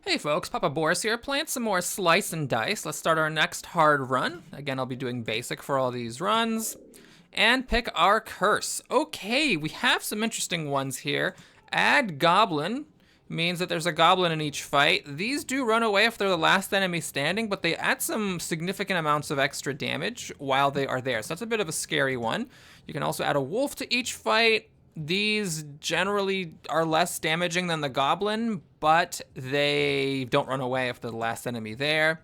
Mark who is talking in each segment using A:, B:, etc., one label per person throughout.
A: Hey folks, Papa Boris here, playing some more Slice and Dice. Let's start our next hard run. Again, I'll be doing basic for all these runs. And pick our curse. Okay, we have some interesting ones here. Add Goblin means that there's a goblin in each fight. These do run away if they're the last enemy standing, but they add some significant amounts of extra damage while they are there. So that's a bit of a scary one. You can also add a wolf to each fight. These generally are less damaging than the goblin, but they don't run away if they're the last enemy there.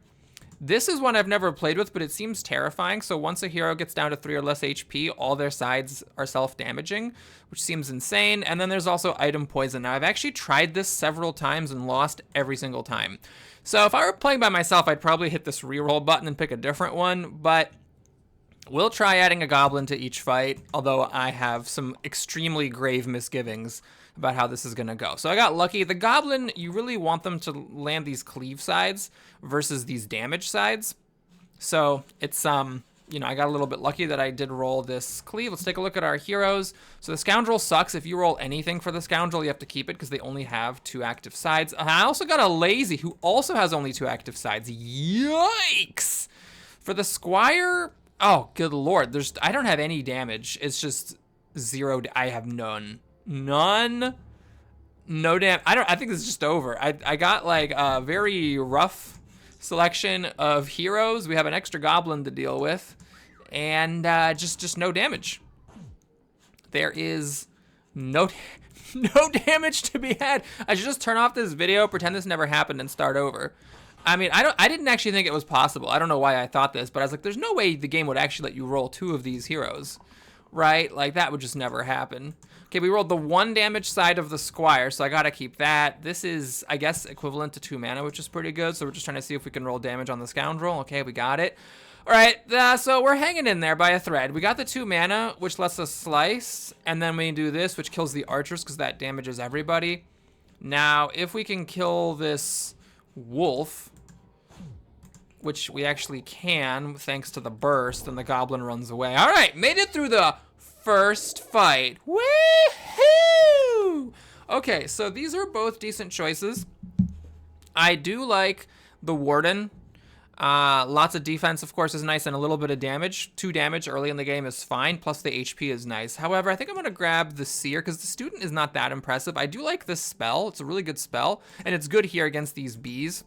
A: This is one I've never played with, but it seems terrifying. So once a hero gets down to 3 or less HP, all their sides are self-damaging, which seems insane. And then there's also item poison. Now, I've actually tried this several times and lost every single time. So if I were playing by myself, I'd probably hit this reroll button and pick a different one, but we'll try adding a goblin to each fight, although I have some extremely grave misgivings about how this is going to go. So I got lucky. The goblin, you really want them to land these cleave sides versus these damage sides. So it's, you know, I got a little bit lucky that I did roll this cleave. Let's take a look at our heroes. So the scoundrel sucks. If you roll anything for the scoundrel, you have to keep it because they only have 2 active sides. I also got a lazy who also has only 2 active sides. Yikes! For the squire, oh, good lord. I don't have any damage. It's just 0. I have none. None. No damn. I think this is just over. I got like a very rough selection of heroes. We have an extra goblin to deal with, and just no damage. There is no damage to be had. I should just turn off this video, pretend this never happened, and start over. I mean, I didn't actually think it was possible. I don't know why I thought this, but I was like, there's no way the game would actually let you roll 2 of these heroes, right? Like, that would just never happen. Okay, we rolled the 1 damage side of the squire, so I gotta keep that. This is, I guess, equivalent to 2 mana, which is pretty good, so we're just trying to see if we can roll damage on the scoundrel. Okay, we got it. All right, so we're hanging in there by a thread. We got the 2 mana, which lets us slice, and then we do this, which kills the archers, because that damages everybody. Now, if we can kill this wolf, which we actually can, thanks to the burst, and the goblin runs away. All right, made it through the first fight. Woohoo! Okay, so these are both decent choices. I do like the warden. Lots of defense, of course, is nice, and a little bit of damage. 2 damage early in the game is fine, plus the HP is nice. However, I think I'm going to grab the seer, because the student is not that impressive. I do like this spell. It's a really good spell, and it's good here against these bees,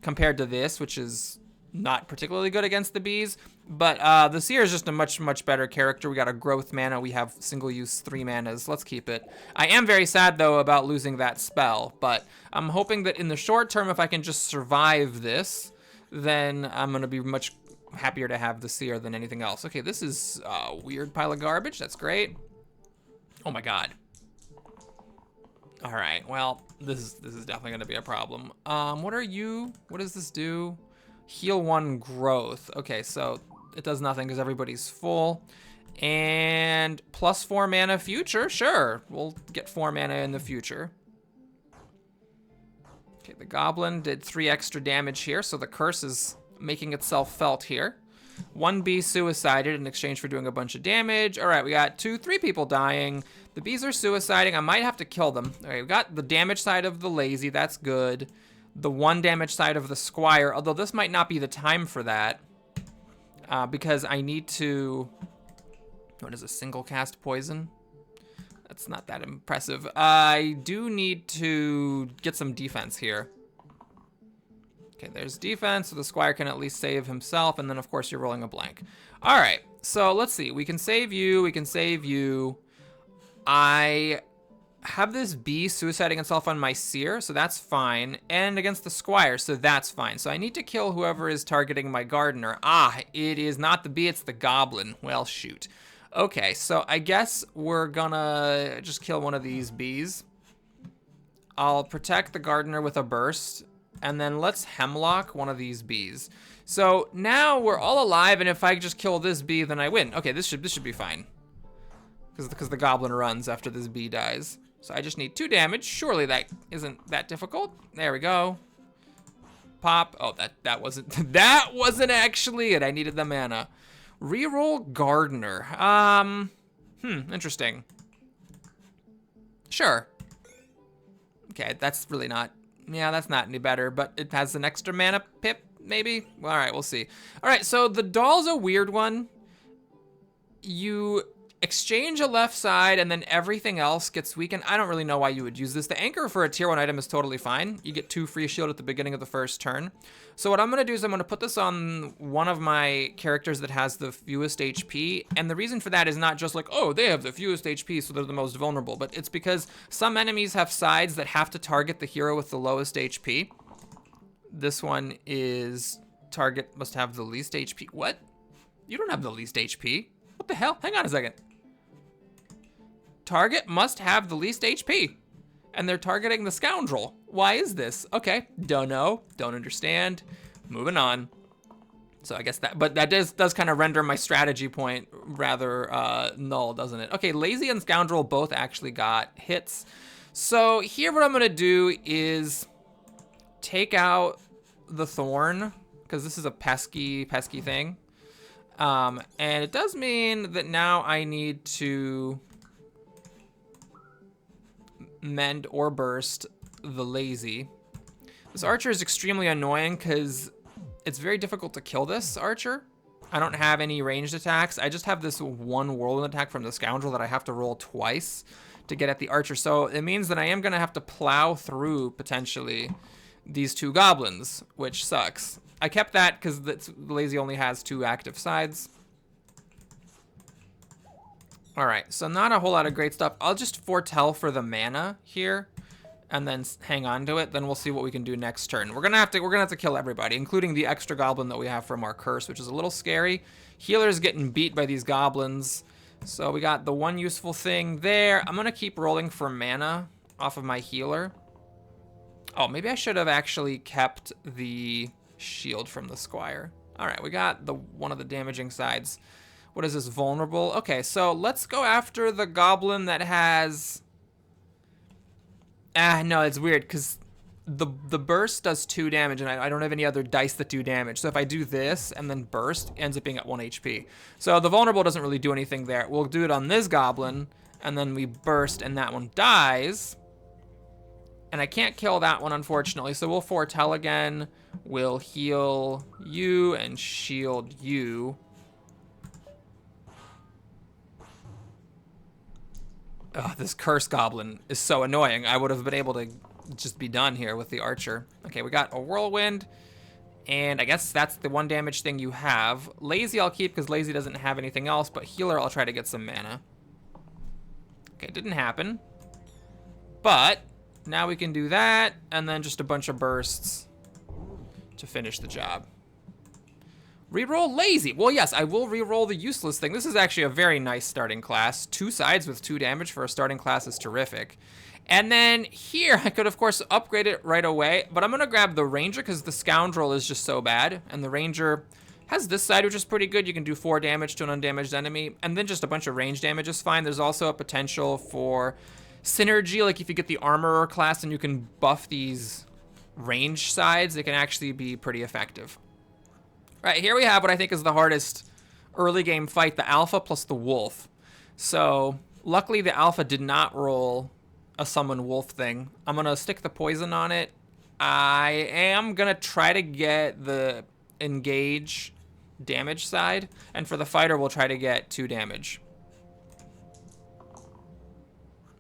A: compared to this, which is not particularly good against the bees. But the seer is just a much better character. We got a growth mana. We have single use 3 manas. Let's keep it. I am very sad, though, about losing that spell, but I'm hoping that in the short term, if I can just survive this, then I'm going to be much happier to have the seer than anything else. Okay, this is a weird pile of garbage. That's great. Oh my god. All right, well, this is definitely going to be a problem. What are you? What does this do? Heal 1 growth. Okay, so it does nothing because everybody's full. And plus 4 mana future. Sure, we'll get 4 mana in the future. Okay, the goblin did 3 extra damage here, so the curse is making itself felt here. 1 bee suicided in exchange for doing a bunch of damage. All right, we got 3 people dying. The bees are suiciding. I might have to kill them. All right, we got the damage side of the lazy. That's good. The 1 damage side of the squire, although this might not be the time for that, because I need to, what is a single cast poison? That's not that impressive. I do need to get some defense here. Okay, there's defense, so the squire can at least save himself, and then of course you're rolling a blank. All right, so let's see. We can save you, we can save you. I have this bee suiciding itself on my seer, so that's fine, and against the squire, so that's fine. So I need to kill whoever is targeting my gardener. Ah, it is not the bee, it's the goblin. Well, shoot. Okay, so I guess we're gonna just kill one of these bees. I'll protect the gardener with a burst, and then let's hemlock one of these bees. So now we're all alive, and if I just kill this bee, then I win. Okay, this should be fine, because the goblin runs after this bee dies. So I just need 2 damage. Surely that isn't that difficult. There we go. Pop. Oh, that wasn't that wasn't actually it. I needed the mana. Reroll gardener. Interesting. Sure. Okay, that's really not Yeah, that's not any better, but it has an extra mana pip, maybe? All right, we'll see. All right, so the doll's a weird one. You exchange a left side and then everything else gets weakened. I don't really know why you would use this. The anchor for a tier 1 item is totally fine. You get 2 free shield at the beginning of the first turn. So what I'm going to do is I'm going to put this on one of my characters that has the fewest HP. And the reason for that is not just like, oh, they have the fewest HP, so they're the most vulnerable. But it's because some enemies have sides that have to target the hero with the lowest HP. This one is target must have the least HP. What? You don't have the least HP. What the hell? Hang on a second. Target must have the least HP. And they're targeting the scoundrel. Why is this? Okay, don't know, don't understand. Moving on. So I guess that, but that does kind of render my strategy point rather null, doesn't it? Okay, lazy and scoundrel both actually got hits. So here what I'm gonna do is take out the thorn, because this is a pesky thing. And it does mean that now I need to mend or burst the lazy. This archer is extremely annoying because it's very difficult to kill this archer. I don't have any ranged attacks. I just have this one whirlwind attack from the scoundrel that I have to roll twice to get at the archer. So it means that I am gonna have to plow through potentially these 2 goblins, which sucks. I kept that because the lazy only has 2 active sides. All right, so not a whole lot of great stuff. I'll just foretell for the mana here, and then hang on to it. Then we'll see what we can do next turn. We're gonna have to kill everybody, including the extra goblin that we have from our curse, which is a little scary. Healer's getting beat by these goblins, so we got the one useful thing there. I'm gonna keep rolling for mana off of my healer. Oh, maybe I should have actually kept the shield from the squire. All right, we got the one of the damaging sides. What is this, vulnerable? Okay, so let's go after the goblin that has... no, it's weird, because the burst does 2 damage, and I don't have any other dice that do damage. So if I do this, and then burst, it ends up being at 1 HP. So the vulnerable doesn't really do anything there. We'll do it on this goblin, and then we burst, and that one dies. And I can't kill that one, unfortunately, so we'll foretell again. We'll heal you and shield you. Ugh, this curse goblin is so annoying. I would have been able to just be done here with the archer. Okay, we got a whirlwind, and I guess that's the 1 damage thing you have. Lazy I'll keep because lazy doesn't have anything else, but healer I'll try to get some mana. Okay, didn't happen. But now we can do that, and then just a bunch of bursts to finish the job. Reroll lazy. Well, yes, I will reroll the useless thing. This is actually a very nice starting class. 2 sides with 2 damage for a starting class is terrific. And then here, I could, of course, upgrade it right away, but I'm going to grab the ranger because the scoundrel is just so bad. And the ranger has this side, which is pretty good. You can do 4 damage to an undamaged enemy, and then just a bunch of range damage is fine. There's also a potential for synergy, like if you get the armorer class and you can buff these range sides, it can actually be pretty effective. All right, here we have what I think is the hardest early game fight, the alpha plus the wolf. So luckily the alpha did not roll a summon wolf thing. I'm gonna stick the poison on it. I am gonna try to get the engage damage side, and for the fighter we'll try to get 2 damage.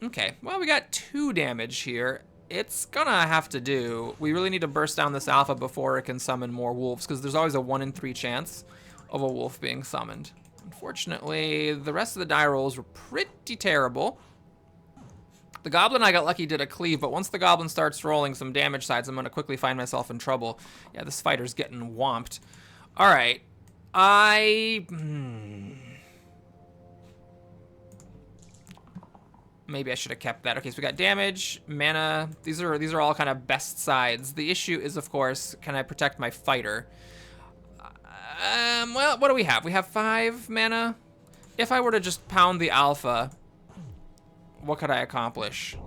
A: Okay, well, we got 2 damage here. It's gonna have to do. We really need to burst down this alpha before it can summon more wolves, because there's always a 1 in 3 chance of a wolf being summoned. Unfortunately, the rest of the die rolls were pretty terrible. The goblin I got lucky did a cleave, but once the goblin starts rolling some damage sides, I'm gonna quickly find myself in trouble. Yeah, this fighter's getting whomped. All right, maybe I should have kept that. Okay, so we got damage, mana. These are all kind of best sides. The issue is, of course, can I protect my fighter? Well, what do we have? We have 5 mana. If I were to just pound the alpha, what could I accomplish?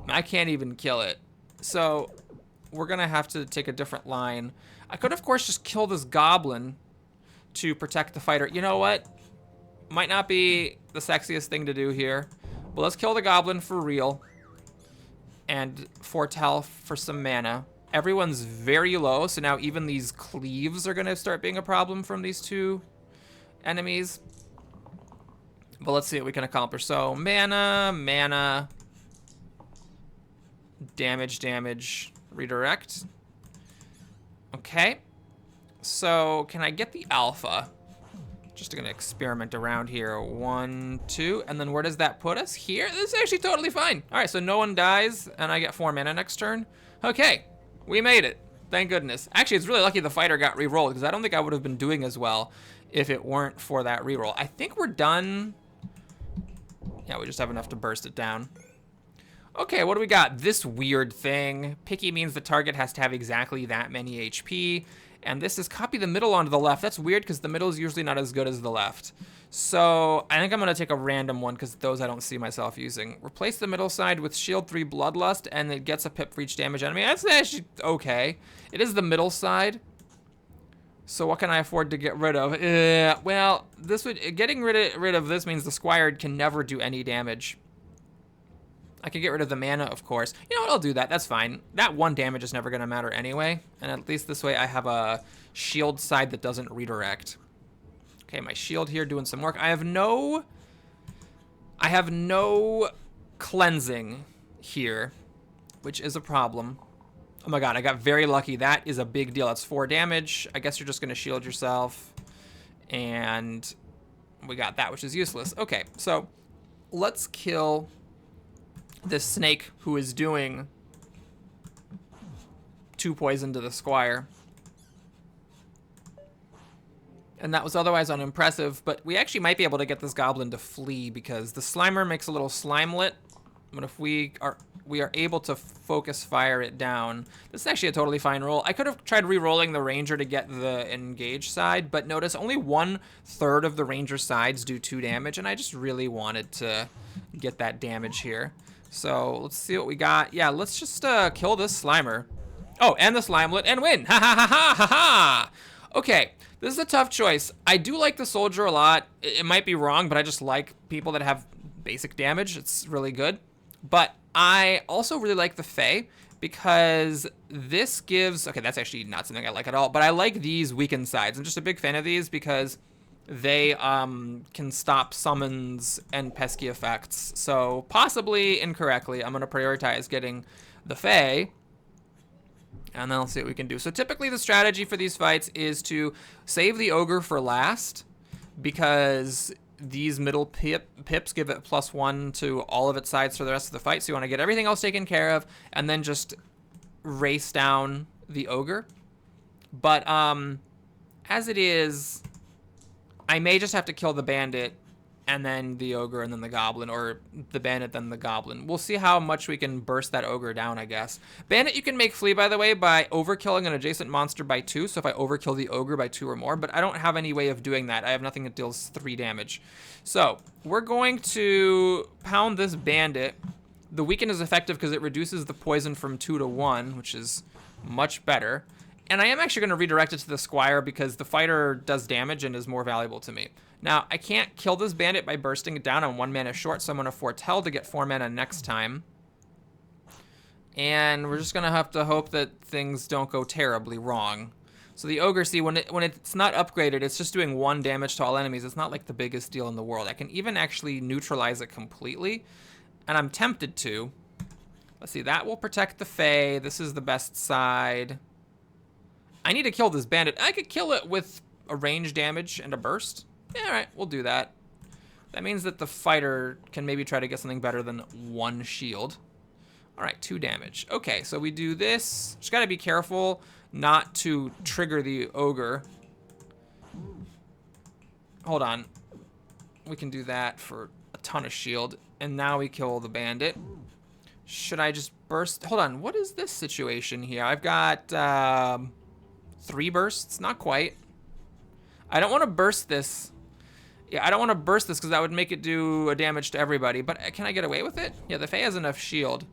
A: I can't even kill it. So we're gonna have to take a different line. I could, of course, just kill this goblin to protect the fighter. You know what? Might not be the sexiest thing to do here. But let's kill the goblin for real. and foretell for some mana. Everyone's very low, so now even these cleaves are going to start being a problem from these two enemies. But let's see what we can accomplish. So mana, damage, redirect. Okay. So can I get the alpha? Just gonna experiment around here. 1, 2, and then where does that put us? Here? This is actually totally fine. All right, so no one dies, and I get 4 mana next turn. Okay, we made it. Thank goodness. Actually, it's really lucky the fighter got re-rolled, because I don't think I would have been doing as well if it weren't for that re-roll. I think we're done. Yeah, we just have enough to burst it down. Okay, what do we got? This weird thing. Picky means the target has to have exactly that many HP. And this is copy the middle onto the left. That's weird because the middle is usually not as good as the left. So I think I'm going to take a random one because those I don't see myself using. Replace the middle side with shield 3 Bloodlust and it gets a pip for each damage enemy. That's actually okay. It is the middle side. So what can I afford to get rid of? Well, getting rid of this means the Squire can never do any damage. I can get rid of the mana, of course. You know what, I'll do that. That's fine. That 1 damage is never going to matter anyway. And at least this way I have a shield side that doesn't redirect. Okay, my shield here doing some work. I have no cleansing here, which is a problem. Oh my god, I got very lucky. That is a big deal. That's 4 damage. I guess you're just going to shield yourself. And we got that, which is useless. Okay, so let's kill this snake who is doing 2 poison to the Squire. And that was otherwise unimpressive, but we actually might be able to get this goblin to flee because the Slimer makes a little slimelet. But if we are able to focus fire it down, this is actually a totally fine roll. I could have tried re-rolling the ranger to get the engage side, but notice only 1/3 of the ranger sides do 2 damage, and I just really wanted to get that damage here. So let's see what we got. Yeah, let's just kill this Slimer. Oh, and the Slimelet and win. Ha ha ha ha ha ha. Okay, this is a tough choice. I do like the soldier a lot. It might be wrong, but I just like people that have basic damage. It's really good. But I also really like the Fae because this gives... Okay, that's actually not something I like at all, but I like these weakened sides. I'm just a big fan of these because they can stop summons and pesky effects. So possibly incorrectly, I'm going to prioritize getting the Fae. And then I'll see what we can do. So typically the strategy for these fights is to save the ogre for last because these middle pips give it +1 to all of its sides for the rest of the fight. So you want to get everything else taken care of and then just race down the ogre. But as it is, I may just have to kill the bandit and then the ogre and then the goblin, or the bandit then the goblin. We'll see how much we can burst that ogre down, I guess. Bandit you can make flee, by the way, by overkilling an adjacent monster by 2, so if I overkill the ogre by 2 or more, but I don't have any way of doing that. I have nothing that deals 3 damage. So, we're going to pound this bandit. The weaken is effective because it reduces the poison from 2 to 1, which is much better. And I am actually going to redirect it to the Squire because the fighter does damage and is more valuable to me. Now, I can't kill this bandit by bursting it down on 1 mana short, so I'm going to foretell to get 4 mana next time. And we're just going to have to hope that things don't go terribly wrong. So the ogre, see, when it's not upgraded, it's just doing 1 damage to all enemies. It's not like the biggest deal in the world. I can even actually neutralize it completely, and I'm tempted to. Let's see, that will protect the Fae. This is the best side. I need to kill this bandit. I could kill it with a range damage and a burst. Yeah, all right, we'll do that. That means that the fighter can maybe try to get something better than 1 shield. All right, 2 damage. Okay, so we do this. Just got to be careful not to trigger the ogre. Hold on. We can do that for a ton of shield. And now we kill the bandit. Should I just burst? Hold on, what is this situation here? I've got 3 bursts, not quite. I don't want to burst this. Yeah, I don't want to burst this because that would make it do a damage to everybody. But can I get away with it? Yeah, the Fae has enough shield.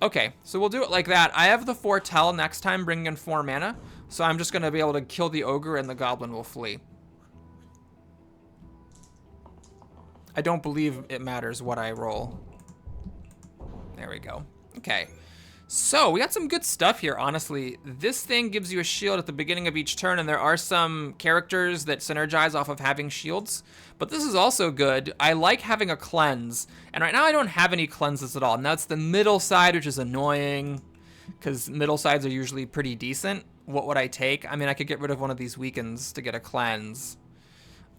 A: Okay, so we'll do it like that. I have the foretell next time, bringing in 4 mana. So I'm just going to be able to kill the ogre and the goblin will flee. I don't believe it matters what I roll. There we go. Okay. So, we got some good stuff here, honestly. This thing gives you a shield at the beginning of each turn, and there are some characters that synergize off of having shields. But this is also good. I like having a cleanse, and right now I don't have any cleanses at all. Now it's the middle side, which is annoying, because middle sides are usually pretty decent. What would I take? I mean, I could get rid of one of these weakens to get a cleanse.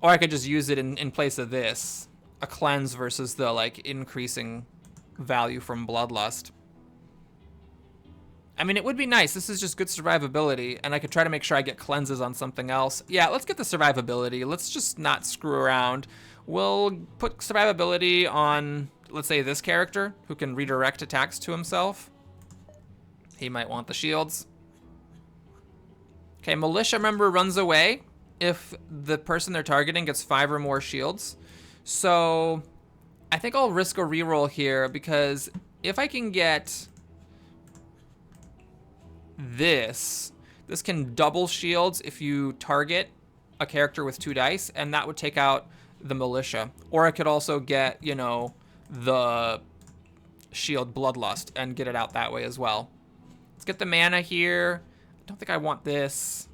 A: Or I could just use it in place of this. A cleanse versus the, like, increasing value from Bloodlust. I mean, it would be nice. This is just good survivability, and I could try to make sure I get cleanses on something else. Yeah, let's get the survivability. Let's just not screw around. We'll put survivability on, let's say, this character, who can redirect attacks to himself. He might want the shields. Okay, Militia member runs away if the person they're targeting gets 5 or more shields. So I think I'll risk a reroll here, because if I can get this can double shields if you target a character with 2 dice, and that would take out the Militia. Or I could also get, you know, the shield Bloodlust and get it out that way as well. Let's get the mana here. I don't think I want this.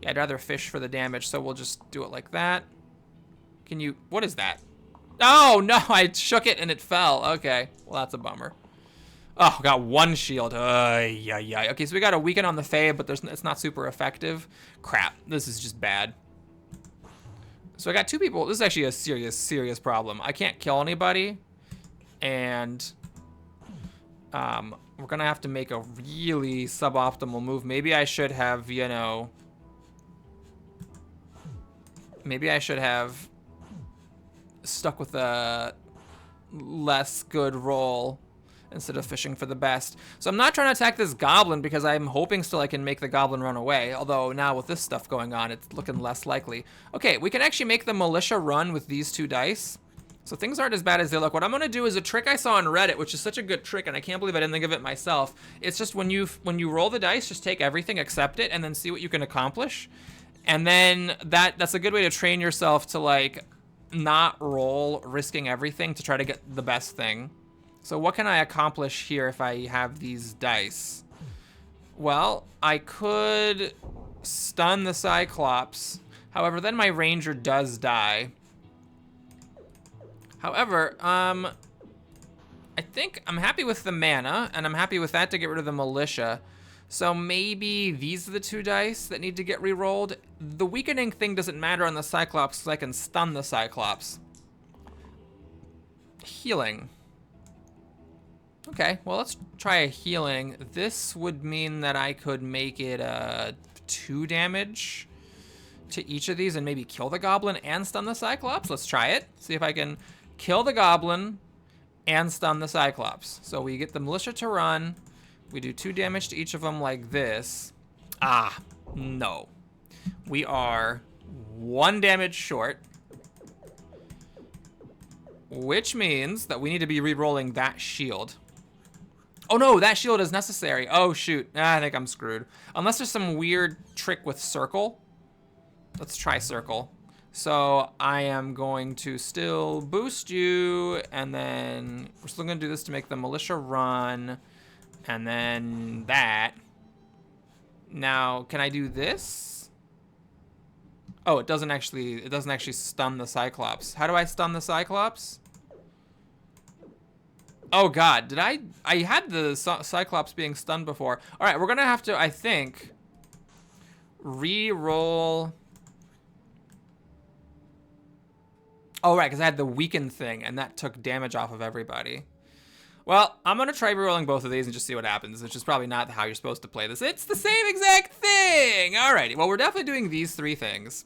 A: Yeah, I'd rather fish for the damage, so we'll just do it like that. Can you, what is that? Oh, no, I shook it and it fell. Okay, well, that's a bummer. Oh, got 1 shield. Yeah. Okay, so we got a weaken on the Fae, but it's not super effective. Crap, this is just bad. So I got 2 people. This is actually a serious problem. I can't kill anybody, and we're gonna have to make a really suboptimal move. Maybe I should have, you know, maybe I should have stuck with a less good roll instead of fishing for the best. So I'm not trying to attack this Goblin because I'm hoping still I can make the Goblin run away. Although now with this stuff going on, it's looking less likely. Okay, we can actually make the Militia run with these 2 dice. So things aren't as bad as they look. What I'm gonna do is a trick I saw on Reddit, which is such a good trick, and I can't believe I didn't think of it myself. It's just when you roll the dice, just take everything, accept it, and then see what you can accomplish. And then that's a good way to train yourself to, like, not roll, risking everything to try to get the best thing. So what can I accomplish here if I have these dice? Well, I could stun the Cyclops. However, then my Ranger does die. However, I think I'm happy with the mana, and I'm happy with that to get rid of the Militia. So maybe these are the 2 dice that need to get re-rolled. The weakening thing doesn't matter on the Cyclops because I can stun the Cyclops. Healing. Okay, well, let's try a healing. This would mean that I could make it 2 damage to each of these and maybe kill the Goblin and stun the Cyclops. Let's try it. See if I can kill the Goblin and stun the Cyclops. So we get the Militia to run. We do 2 damage to each of them like this. Ah, no. We are 1 damage short, which means that we need to be re-rolling that shield. Oh no, that shield is necessary. Oh shoot, I think I'm screwed. Unless there's some weird trick with circle. Let's try circle. So I am going to still boost you, and then we're still gonna do this to make the Militia run, and then that. Now, can I do this? Oh, it doesn't actually stun the Cyclops. How do I stun the Cyclops? Oh god, did I had the Cyclops being stunned before. All right, we're gonna have to, I think, re-roll. Oh right, because I had the weakened thing, and that took damage off of everybody. Well, I'm gonna try re-rolling both of these and just see what happens, which is probably not how you're supposed to play this. It's the same exact thing! Alrighty, well, we're definitely doing these 3 things.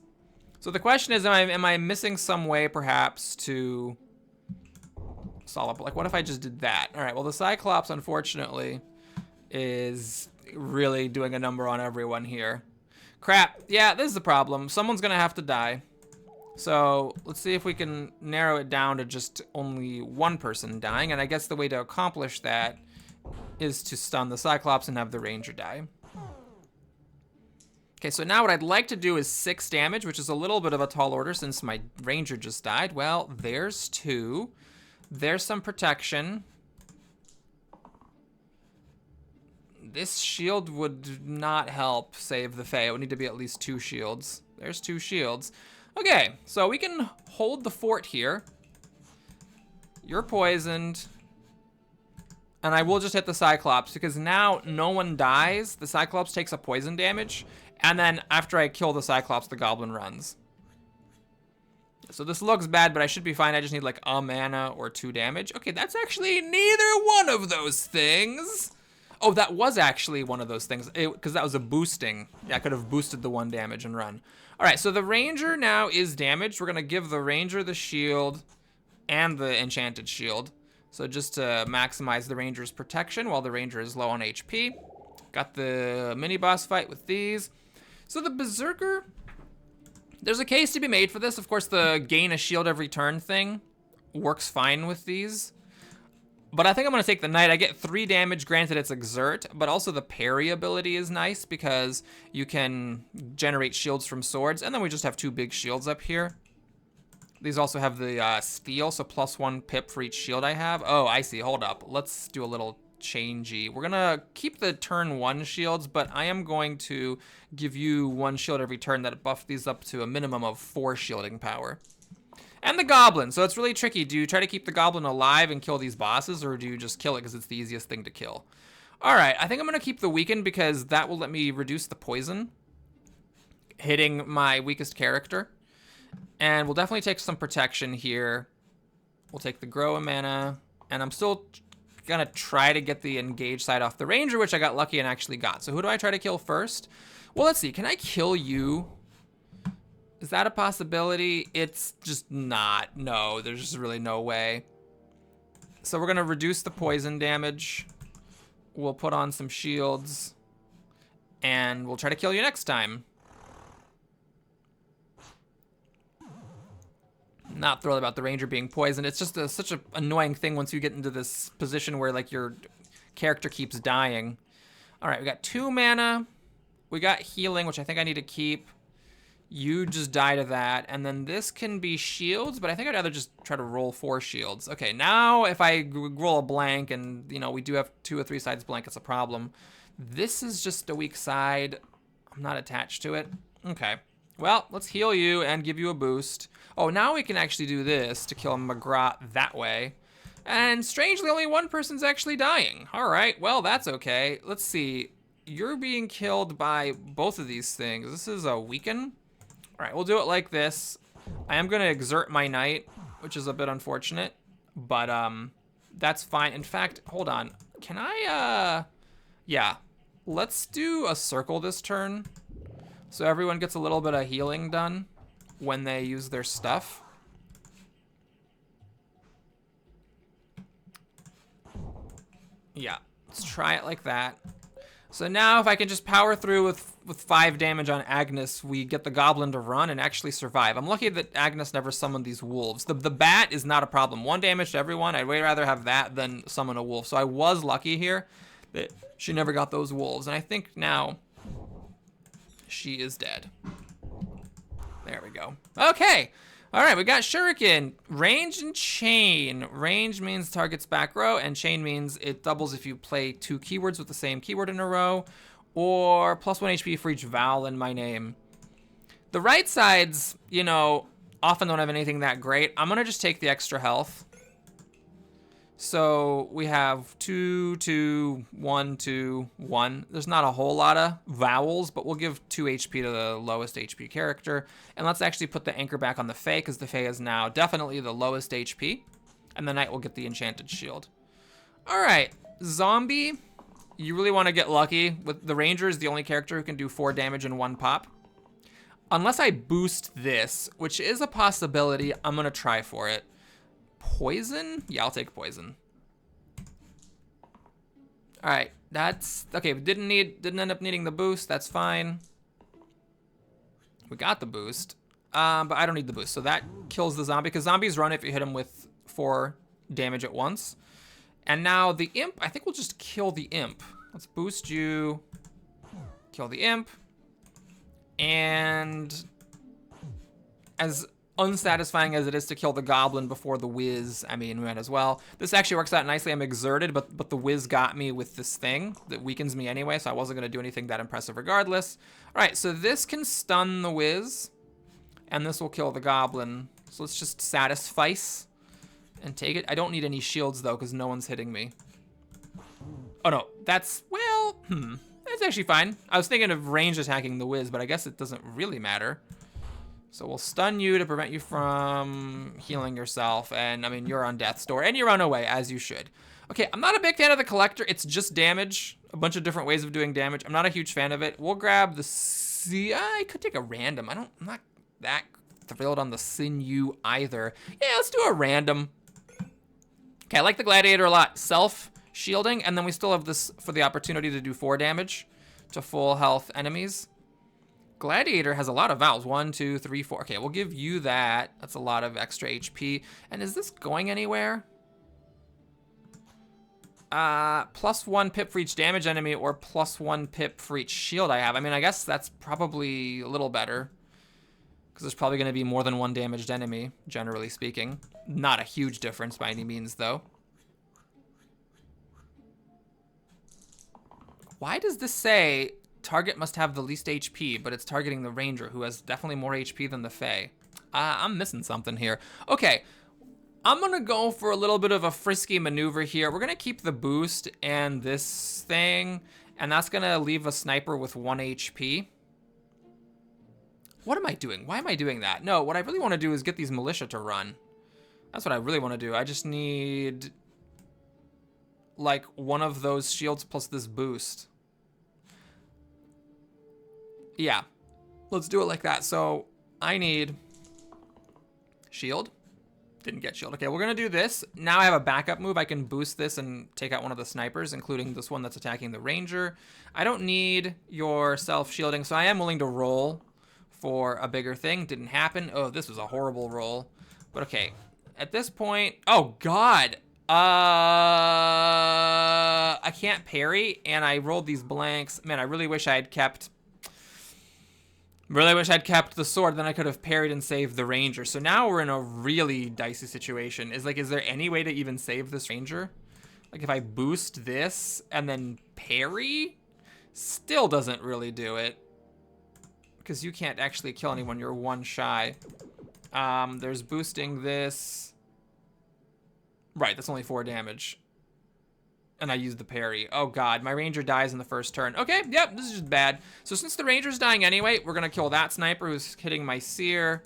A: So the question is, am I missing some way, perhaps, to solve up? Like, what if I just did that? All right, well, the Cyclops, unfortunately, is really doing a number on everyone here. Crap, yeah, this is the problem. Someone's gonna have to die. So let's see if we can narrow it down to just only 1 person dying, and I guess the way to accomplish that is to stun the Cyclops and have the Ranger die. Okay, so now what I'd like to do is 6 damage, which is a little bit of a tall order since my Ranger just died. Well, there's 2. There's some protection. This shield would not help save the Fae. It would need to be at least 2 shields. There's 2 shields. Okay, so we can hold the fort here. You're poisoned. And I will just hit the Cyclops because now no one dies. The Cyclops takes a poison damage. And then after I kill the Cyclops, the Goblin runs. So this looks bad, but I should be fine. I just need like a mana or 2 damage. Okay, that's actually neither one of those things. Oh, that was actually one of those things because that was a boosting. Yeah, I could have boosted the 1 damage and run. All right, so the Ranger now is damaged. We're going to give the Ranger the shield and the enchanted shield. So just to maximize the Ranger's protection while the Ranger is low on HP. Got the mini boss fight with these. So the Berserker, there's a case to be made for this. Of course, the gain a shield every turn thing works fine with these. But I think I'm going to take the Knight. I get 3 damage, granted it's Exert, but also the parry ability is nice because you can generate shields from swords. And then we just have 2 big shields up here. These also have the Steel, so +1 pip for each shield I have. Oh, I see. Hold up. Let's do a little changey. We're going to keep the turn 1 shields, but I am going to give you 1 shield every turn that buff these up to a minimum of 4 shielding power. And the Goblin. So it's really tricky. Do you try to keep the Goblin alive and kill these bosses, or do you just kill it because it's the easiest thing to kill? All right. I think I'm going to keep the Weaken because that will let me reduce the poison hitting my weakest character. And we'll definitely take some protection here. We'll take the Grow a mana. And I'm still gonna try to get the engage side off the Ranger, which I got lucky and actually got. So who do I try to kill first? Well, let's see. Can I kill you? Is that a possibility? It's just not. No, there's just really no way. So we're gonna reduce the poison damage. We'll put on some shields. And we'll try to kill you next time. Not thrilled about the Ranger being poisoned. It's just such an annoying thing once you get into this position where like your character keeps dying. All right, we got 2 mana. We got healing, which I think I need to keep. You just die to that. And then this can be shields, but I think I'd rather just try to roll 4 shields. Okay, now if I roll a blank and, you know, we do have 2 or 3 sides blank, it's a problem. This is just a weak side. I'm not attached to it. Okay. Well, let's heal you and give you a boost. Oh, now we can actually do this to kill McGrath that way. And strangely, only 1 person's actually dying. All right, well, that's okay. Let's see. You're being killed by both of these things. This is a Weaken. All right, we'll do it like this. I am going to exert my Knight, which is a bit unfortunate. But that's fine. In fact, hold on. Can I... Yeah. Let's do a circle this turn. So everyone gets a little bit of healing done when they use their stuff. Yeah, let's try it like that. So now if I can just power through with 5 damage on Agnes, we get the Goblin to run and actually survive. I'm lucky that Agnes never summoned these wolves. The bat is not a problem. 1 damage to everyone. I'd way rather have that than summon a wolf. So I was lucky here that she never got those wolves. And I think now she is dead. There we go. Okay. All right, we got Shuriken. Range and chain. Range means target's back row, and chain means it doubles if you play 2 keywords with the same keyword in a row, or +1 HP for each vowel in my name. The right sides, you know, often don't have anything that great. I'm gonna just take the extra health. So we have 2, 2, 1, 2, 1. There's not a whole lot of vowels, but we'll give 2 HP to the lowest HP character. And let's actually put the anchor back on the Fae, because the Fae is now definitely the lowest HP. And the Knight will get the enchanted shield. All right, Zombie. You really want to get lucky. With the Ranger is the only character who can do 4 damage in 1 pop. Unless I boost this, which is a possibility, I'm going to try for it. Poison? Yeah, I'll take poison. All right, that's okay. We didn't end up needing the boost. That's fine. We got the boost, but I don't need the boost. So that kills the zombie because zombies run if you hit them with 4 damage at once. And now the imp. I think we'll just kill the imp. Let's boost you. Kill the imp. And as unsatisfying as it is to kill the Goblin before the Whiz, I mean, we might as well. This actually works out nicely. I'm exerted, but the Whiz got me with this thing that weakens me anyway, so I wasn't going to do anything that impressive regardless. All right, so this can stun the Whiz, and this will kill the Goblin. So let's just satisfice and take it. I don't need any shields, though, because no one's hitting me. Oh, no, that's, well, that's actually fine. I was thinking of range attacking the Whiz, but I guess it doesn't really matter. So we'll stun you to prevent you from healing yourself. And, I mean, you're on death's door. And you run away, as you should. Okay, I'm not a big fan of the Collector. It's just damage. A bunch of different ways of doing damage. I'm not a huge fan of it. We'll grab the... I could take a random. I'm not that thrilled on the Sinew either. Yeah, let's do a random. Okay, I like the Gladiator a lot. Self-shielding. And then we still have this for the opportunity to do 4 damage to full health enemies. Gladiator has a lot of vowels. 1, 2, 3, 4. Okay, we'll give you that. That's a lot of extra HP. And is this going anywhere? +1 pip for each damage enemy or +1 pip for each shield I have. I mean, I guess that's probably a little better. Because there's probably going to be more than 1 damaged enemy, generally speaking. Not a huge difference by any means, though. Why does this say... target must have the least HP, but it's targeting the Ranger, who has definitely more HP than the Fae. I'm missing something here. Okay, I'm gonna go for a little bit of a frisky maneuver here. We're gonna keep the boost and this thing, and that's gonna leave a sniper with 1 HP. What am I doing? Why am I doing that? No, what I really want to do is get these militia to run. That's what I really want to do. I just need, like, one of those shields plus this boost. Yeah, let's do it like that. So I need shield. Didn't get shield. Okay, we're going to do this. Now I have a backup move. I can boost this and take out one of the snipers, including this one that's attacking the Ranger. I don't need your self-shielding, so I am willing to roll for a bigger thing. Didn't happen. Oh, this was a horrible roll. But okay, at this point... oh, God! I can't parry, and I rolled these blanks. Man, I really wish I had kept... really wish I'd kept the sword, then I could have parried and saved the Ranger. So now we're in a really dicey situation. Is there any way to even save this Ranger? Like, if I boost this and then parry, still doesn't really do it. Because you can't actually kill anyone, you're 1 shy. There's boosting this. Right, that's only 4 damage. And I used the parry. Oh, God. My Ranger dies in the first turn. Okay, yep, this is just bad. So since the Ranger's dying anyway, we're going to kill that sniper who's hitting my Seer.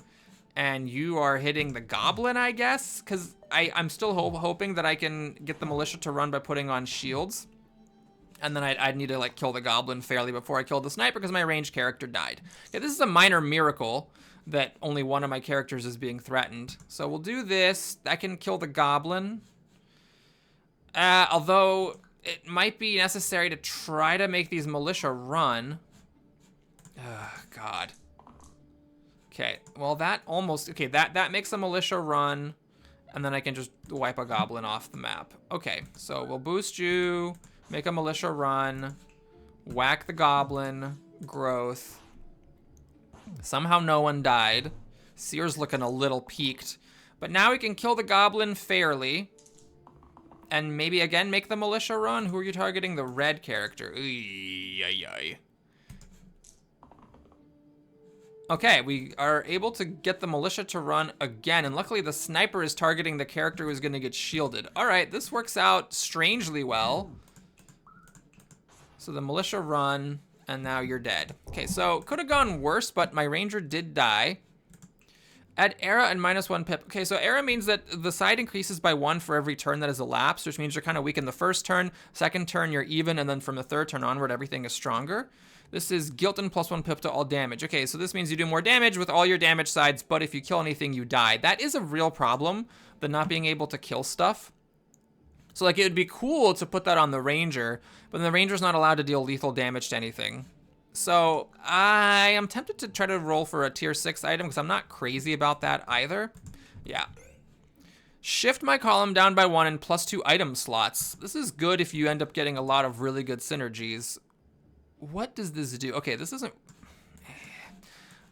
A: And you are hitting the Goblin, I guess? Because I'm still hoping that I can get the militia to run by putting on shields. And then I'd need to, like, kill the Goblin fairly before I kill the sniper because my ranged character died. Okay, this is a minor miracle that only one of my characters is being threatened. So we'll do this. That can kill the Goblin. Although it might be necessary to try to make these militia run. God. Okay, well that almost, okay, that makes a militia run, and then I can just wipe a Goblin off the map. Okay, so we'll boost you, make a militia run, whack the Goblin, growth. Somehow no one died. Seer's looking a little peaked, but now we can kill the Goblin fairly. And maybe, again, make the militia run? Who are you targeting? The red character. Okay, we are able to get the militia to run again. And luckily, the sniper is targeting the character who's going to get shielded. All right, this works out strangely well. So the militia run, and now you're dead. Okay, so could have gone worse, but my Ranger did die. Add era and -1 pip. Okay, so era means that the side increases by 1 for every turn that has elapsed, which means you're kind of weak in the first turn, second turn you're even, and then from the third turn onward, everything is stronger. This is guilt and +1 pip to all damage. Okay, so this means you do more damage with all your damage sides, but if you kill anything, you die. That is a real problem, the not being able to kill stuff. So, like, it would be cool to put that on the Ranger, but the Ranger's not allowed to deal lethal damage to anything. So I am tempted to try to roll for a tier 6 item because I'm not crazy about that either. Yeah. Shift my column down by 1 and +2 item slots. This is good if you end up getting a lot of really good synergies. What does this do? Okay, this isn't...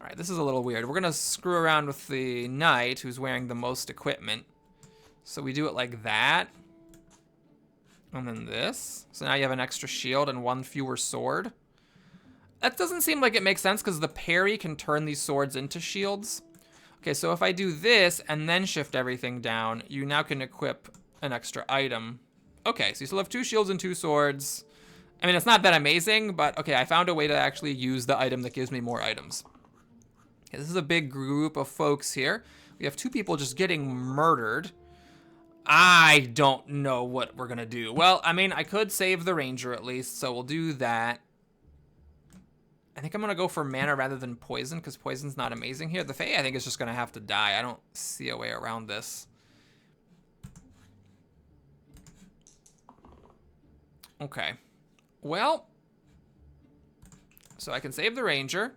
A: All right, this is a little weird. We're gonna screw around with the knight who's wearing the most equipment. So we do it like that. And then this. So now you have an extra shield and one fewer sword. That doesn't seem like it makes sense because the parry can turn these swords into shields. Okay, so if I do this and then shift everything down, you now can equip an extra item. Okay, so you still have 2 shields and 2 swords. I mean, it's not that amazing, but okay, I found a way to actually use the item that gives me more items. Okay, this is a big group of folks here. We have 2 people just getting murdered. I don't know what we're gonna do. Well, I mean, I could save the ranger at least, so we'll do that. I think I'm gonna go for mana rather than poison, because poison's not amazing here. The Fae, I think, is just gonna have to die. I don't see a way around this. Okay. Well, so I can save the ranger.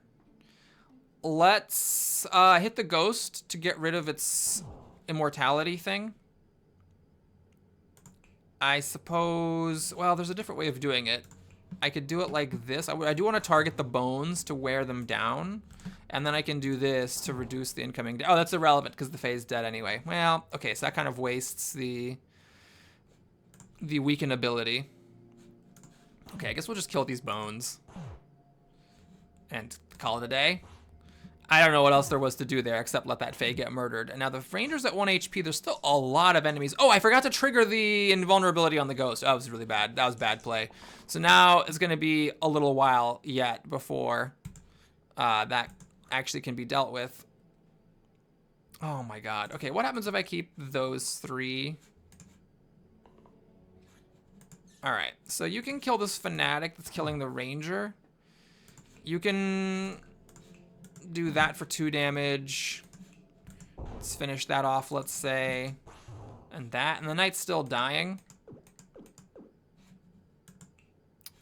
A: Let's hit the ghost to get rid of its immortality thing. I suppose, well, there's a different way of doing it. I could do it like this. I do want to target the bones to wear them down. And then I can do this to reduce the incoming. Oh, that's irrelevant because the Fae is dead anyway. Well, okay, so that kind of wastes the weaken ability. Okay, I guess we'll just kill these bones. And call it a day. I don't know what else there was to do there except let that Fae get murdered. And now the ranger's at 1 HP. There's still a lot of enemies. Oh, I forgot to trigger the invulnerability on the ghost. Oh, that was really bad. That was bad play. So now it's going to be a little while yet before that actually can be dealt with. Oh my god. Okay, what happens if I keep those 3? Alright, so you can kill this fanatic that's killing the ranger. You can do that for 2 damage. Let's finish that off, let's say. And that, and the knight's still dying.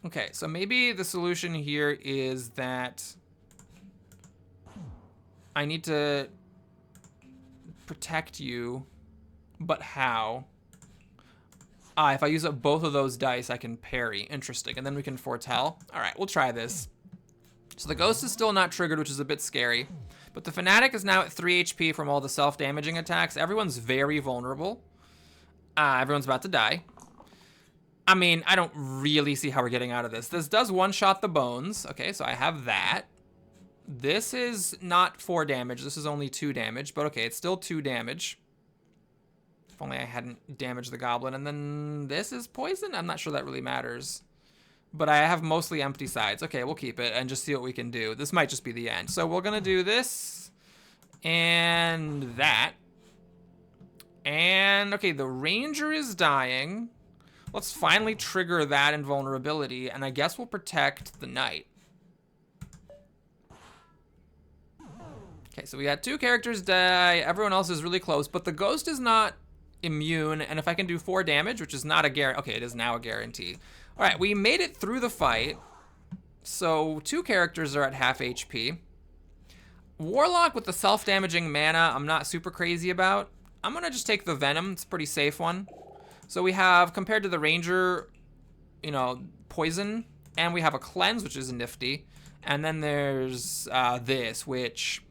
A: Okay, so maybe the solution here is that I need to protect you, but how? If I use up both of those dice, I can parry. Interesting, and then we can foretell. All right, we'll try this. So the ghost is still not triggered, which is a bit scary. But the fanatic is now at 3 HP from all the self-damaging attacks. Everyone's very vulnerable. Everyone's about to die. I mean, I don't really see how we're getting out of this. This does one-shot the bones. Okay, so I have that. This is not 4 damage. This is only 2 damage. But okay, it's still 2 damage. If only I hadn't damaged the goblin. And then this is poison? I'm not sure that really matters. But I have mostly empty sides. Okay, we'll keep it and just see what we can do. This might just be the end. So we're going to do this and that. And, okay, the ranger is dying. Let's finally trigger that invulnerability, and I guess we'll protect the knight. Okay, so we got 2 characters die. Everyone else is really close, but the ghost is not immune, and if I can do 4 damage, which is not a guarantee. Okay, it is now a guarantee. All right, we made it through the fight. So 2 characters are at half HP. Warlock with the self-damaging mana, I'm not super crazy about. I'm gonna just take the Venom. It's a pretty safe one. So we have, compared to the Ranger, you know, Poison, and we have a Cleanse, which is nifty. And then there's this, which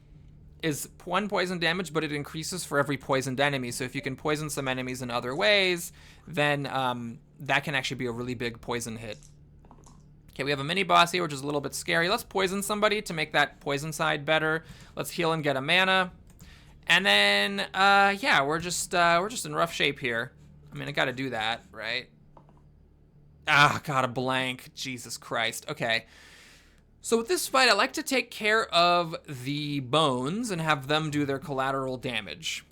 A: is 1 poison damage, but it increases for every poisoned enemy. So if you can poison some enemies in other ways, then that can actually be a really big poison hit. Okay, we have a mini boss here, which is a little bit scary. Let's poison somebody to make that poison side better. Let's heal and get a mana. And then, yeah, we're just in rough shape here. I mean, I gotta do that, right? Got a blank. Jesus Christ. Okay. So with this fight, I like to take care of the bones and have them do their collateral damage.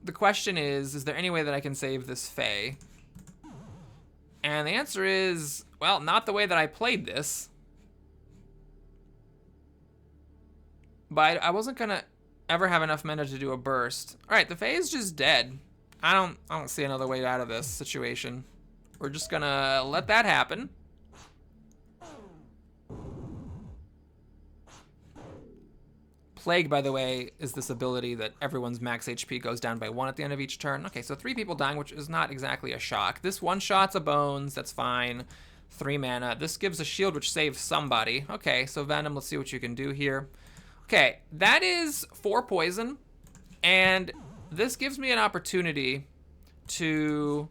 A: The question is there any way that I can save this Fae? And the answer is, well, not the way that I played this. But I wasn't gonna ever have enough mana to do a burst. All right, the Fae is just dead. I don't see another way out of this situation. We're just gonna let that happen. Plague, by the way, is this ability that everyone's max HP goes down by 1 at the end of each turn. Okay, so 3 people dying, which is not exactly a shock. This one-shots a bones, that's fine. 3 mana. This gives a shield, which saves somebody. Okay, so Venom, let's see what you can do here. Okay, that is 4 poison, and this gives me an opportunity to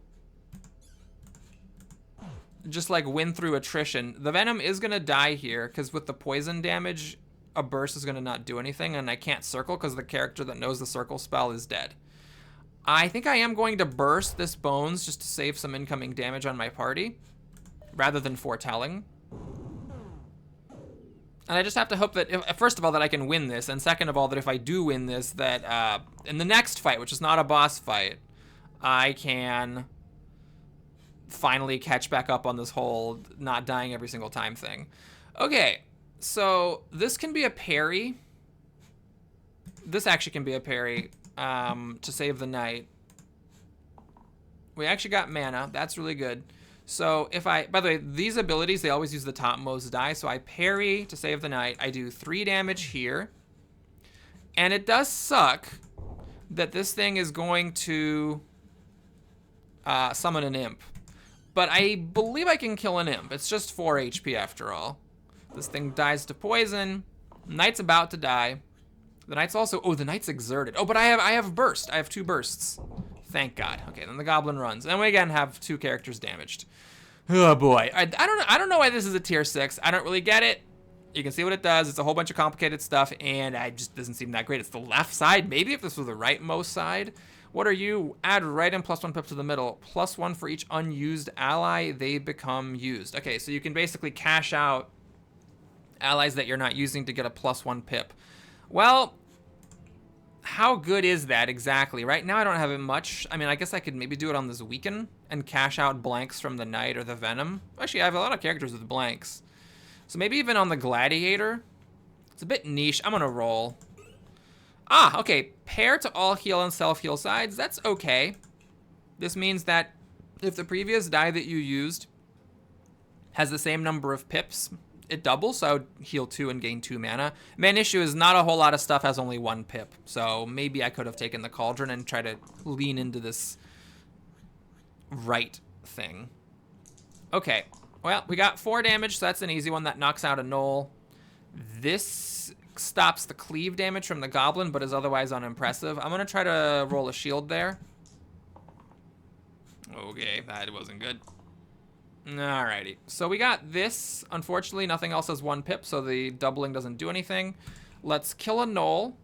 A: just like win through attrition. The Venom is gonna die here because with the poison damage, a burst is gonna not do anything, and I can't circle because the character that knows the circle spell is dead. I think I am going to burst this Bones just to save some incoming damage on my party, rather than foretelling. And I just have to hope that, first of all, that I can win this, and second of all, that if I do win this, that in the next fight, which is not a boss fight, I can finally catch back up on this whole not dying every single time thing. Okay, so this can be a parry. This actually can be a parry to save the night. We actually got mana. That's really good. So if I, by the way, these abilities, they always use the topmost die. So I parry to save the night. I do 3 damage here. And it does suck that this thing is going to summon an imp. But I believe I can kill an imp. It's just 4 HP after all. This thing dies to poison. Knight's about to die. The knight's also, oh, the knight's exerted. Oh, but I have burst. I have 2 bursts. Thank God. Okay, then the goblin runs. And we again have 2 characters damaged. Oh boy. I don't know why this is a tier 6. I don't really get it. You can see what it does. It's a whole bunch of complicated stuff, and it just doesn't seem that great. It's the left side. Maybe if this was the rightmost side. What are you? Add right and +1 pip to the middle. +1 for each unused ally. They become used. Okay, so you can basically cash out allies that you're not using to get a +1 pip. Well, how good is that exactly? Right now I don't have it much. I mean, I guess I could maybe do it on this weekend and cash out blanks from the Knight or the Venom. Actually, I have a lot of characters with blanks. So maybe even on the Gladiator. It's a bit niche. I'm gonna roll. Ah, okay. Pair to all heal and self-heal sides. That's okay. This means that if the previous die that you used has the same number of pips, it doubles, so I would heal 2 and gain 2 mana. Main issue is not a whole lot of stuff has only 1 pip, so maybe I could have taken the Cauldron and tried to lean into this right thing. Okay, well, we got 4 damage, so that's an easy one. That knocks out a Knoll. This stops the cleave damage from the Goblin, but is otherwise unimpressive. I'm gonna try to roll a shield there. Okay, that wasn't good. Alrighty, so we got this. Unfortunately, nothing else has 1 pip, so the doubling doesn't do anything. Let's kill a Knoll.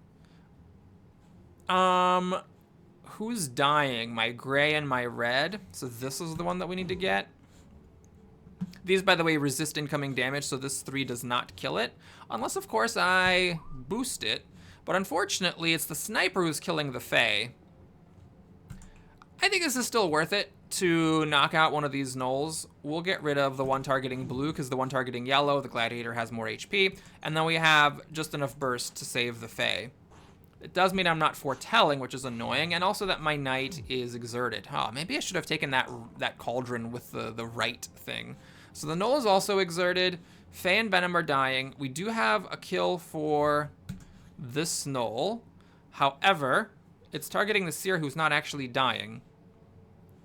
A: Who's dying? My gray and my red. So this is the one that we need to get. These, by the way, resist incoming damage, so this 3 does not kill it. Unless, of course, I boost it. But unfortunately, it's the sniper who's killing the Fae. I think this is still worth it to knock out one of these Knolls. We'll get rid of the one targeting blue because the one targeting yellow, the Gladiator, has more HP. And then we have just enough burst to save the Fae. It does mean I'm not foretelling, which is annoying, and also that my Knight is exerted. Oh, maybe I should have taken that Cauldron with the right thing. So the Knoll is also exerted. Fae and Venom are dying. We do have a kill for this Knoll. However, it's targeting the Seer who's not actually dying.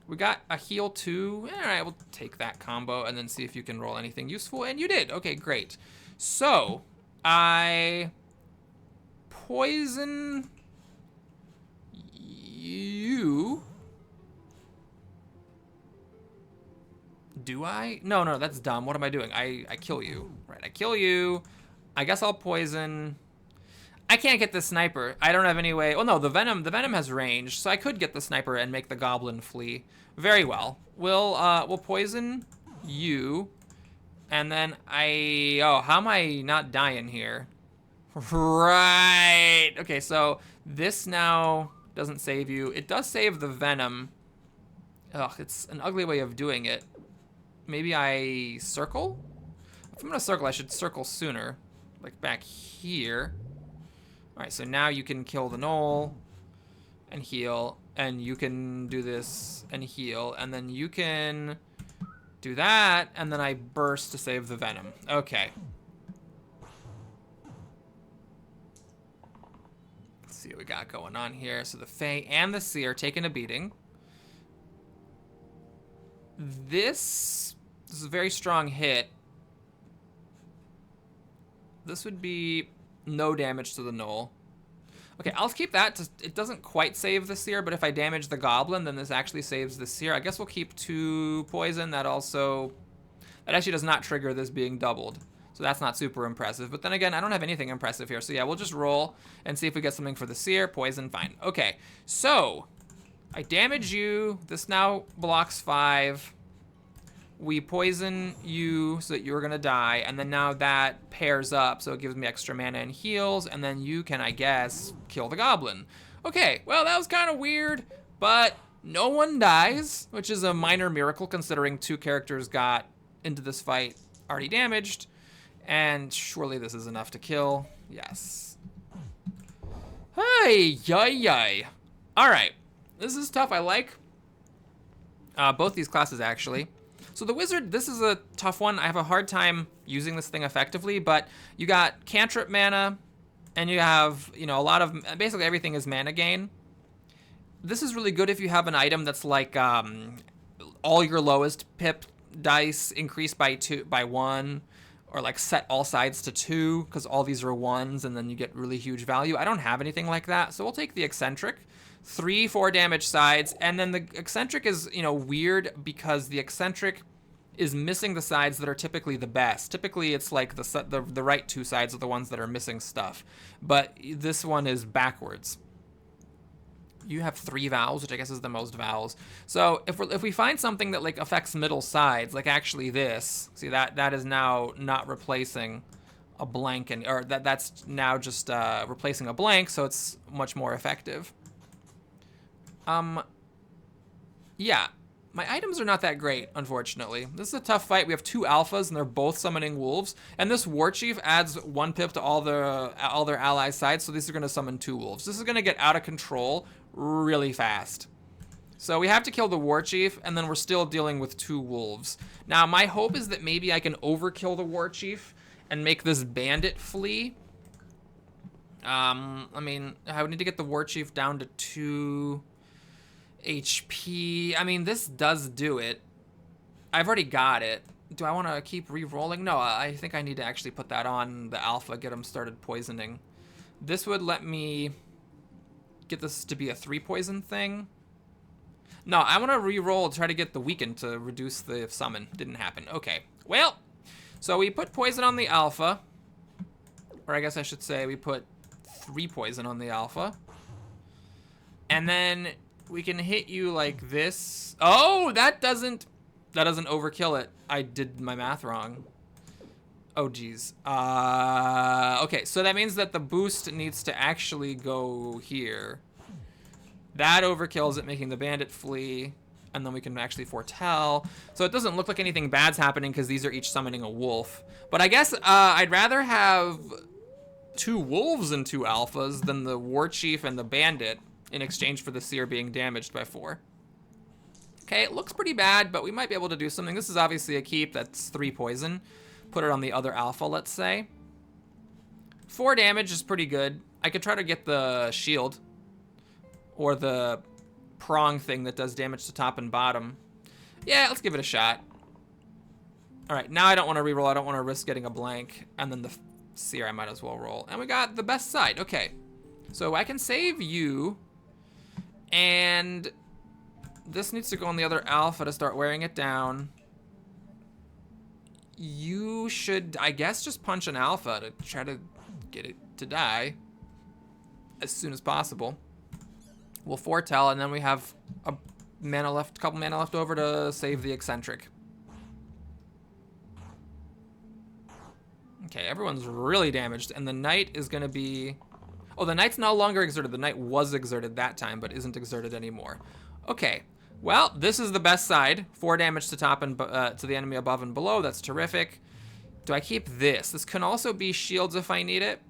A: We got a heal too. All right, we'll take that combo and then see if you can roll anything useful. And you did. Okay, great. So I poison you. Do I? No, that's dumb. What am I doing? I kill you. Right, I kill you. I guess I'll poison. I can't get the sniper. I don't have any way. Oh no, the Venom has range, so I could get the sniper and make the Goblin flee. Very well. We'll poison you, and then oh, how am I not dying here? Right. Okay, so this now doesn't save you. It does save the Venom. Ugh, it's an ugly way of doing it. Maybe I circle? If I'm gonna circle, I should circle sooner. Like back here. Alright, so now you can kill the Knoll and heal, and you can do this and heal, and then you can do that, and then I burst to save the Venom. Okay. Let's see what we got going on here. So the Fae and the Seer are taking a beating. This is a very strong hit. This would be No damage to the gnoll. Okay, I'll keep that. It doesn't quite save the seer, but if I damage the goblin, then this actually saves the seer. I guess we'll keep 2 poison. That actually does not trigger this being doubled. So that's not super impressive. But then again, I don't have anything impressive here. So yeah, we'll just roll and see if we get something for the seer. Poison, fine. Okay, so I damage you. This now blocks 5. We poison you so that you're gonna die, and then now that pairs up, so it gives me extra mana and heals, and then you can, I guess, kill the goblin. Okay, well, that was kind of weird, but no one dies, which is a minor miracle considering 2 characters got into this fight already damaged, and surely this is enough to kill. Yes. Hey, yay. All right, this is tough. I like both these classes, actually. So the wizard, this is a tough one. I have a hard time using this thing effectively, but you got cantrip mana, and you have, you know, a lot of, basically everything is mana gain. This is really good if you have an item that's like all your lowest pip dice increased by 1, or like set all sides to 2, because all these are 1s, and then you get really huge value. I don't have anything like that, so we'll take the eccentric. 3 4 damage sides, and then the eccentric is, you know, weird because the eccentric is missing the sides that are typically the best. Typically it's like the right 2 sides are the ones that are missing stuff, but this one is backwards. You have 3 vowels, which I guess is the most vowels. So if we find something that like affects middle sides, like actually this, see that is now not replacing a blank, and or that's now just replacing a blank, so it's much more effective. Yeah, my items are not that great, unfortunately. This is a tough fight. We have 2 alphas, and they're both summoning wolves. And this war chief adds 1 pip to all their allies' sides, so these are going to summon 2 wolves. This is going to get out of control really fast. So we have to kill the war chief, and then we're still dealing with 2 wolves. Now, my hope is that maybe I can overkill the war chief and make this bandit flee. I mean, I would need to get the war chief down to 2 HP. I mean, this does do it. I've already got it. Do I want to keep re-rolling? No, I think I need to actually put that on the alpha, get him started poisoning. This would let me get this to be a 3 poison thing. No, I want to re-roll, try to get the weaken to reduce the summon. Didn't happen. Okay, well, so we put poison on the alpha. Or I guess I should say we put 3 poison on the alpha. And then we can hit you like this. Oh, that doesn't overkill it. I did my math wrong. Oh, geez. Okay, so that means that the boost needs to actually go here. That overkills it, making the bandit flee. And then we can actually foretell. So it doesn't look like anything bad's happening because these are each summoning a wolf. But I guess I'd rather have 2 wolves and 2 alphas than the war chief and the bandit, in exchange for the seer being damaged by 4. Okay, it looks pretty bad, but we might be able to do something. This is obviously a keep. That's 3 poison. Put it on the other alpha, let's say. 4 damage is pretty good. I could try to get the shield, or the prong thing that does damage to top and bottom. Yeah, let's give it a shot. All right, now I don't want to reroll. I don't want to risk getting a blank. And then the seer, I might as well roll. And we got the best side. Okay, so I can save you. And this needs to go on the other alpha to start wearing it down. You should, I guess, just punch an alpha to try to get it to die as soon as possible. We'll foretell, and then we have a couple mana left over to save the eccentric. Okay, everyone's really damaged, and the knight is going to be... Oh, the knight's no longer exerted. The knight was exerted that time, but isn't exerted anymore. Okay, well, this is the best side. 4 damage to top and to the enemy above and below. That's terrific. Do I keep this? This can also be shields if I need it.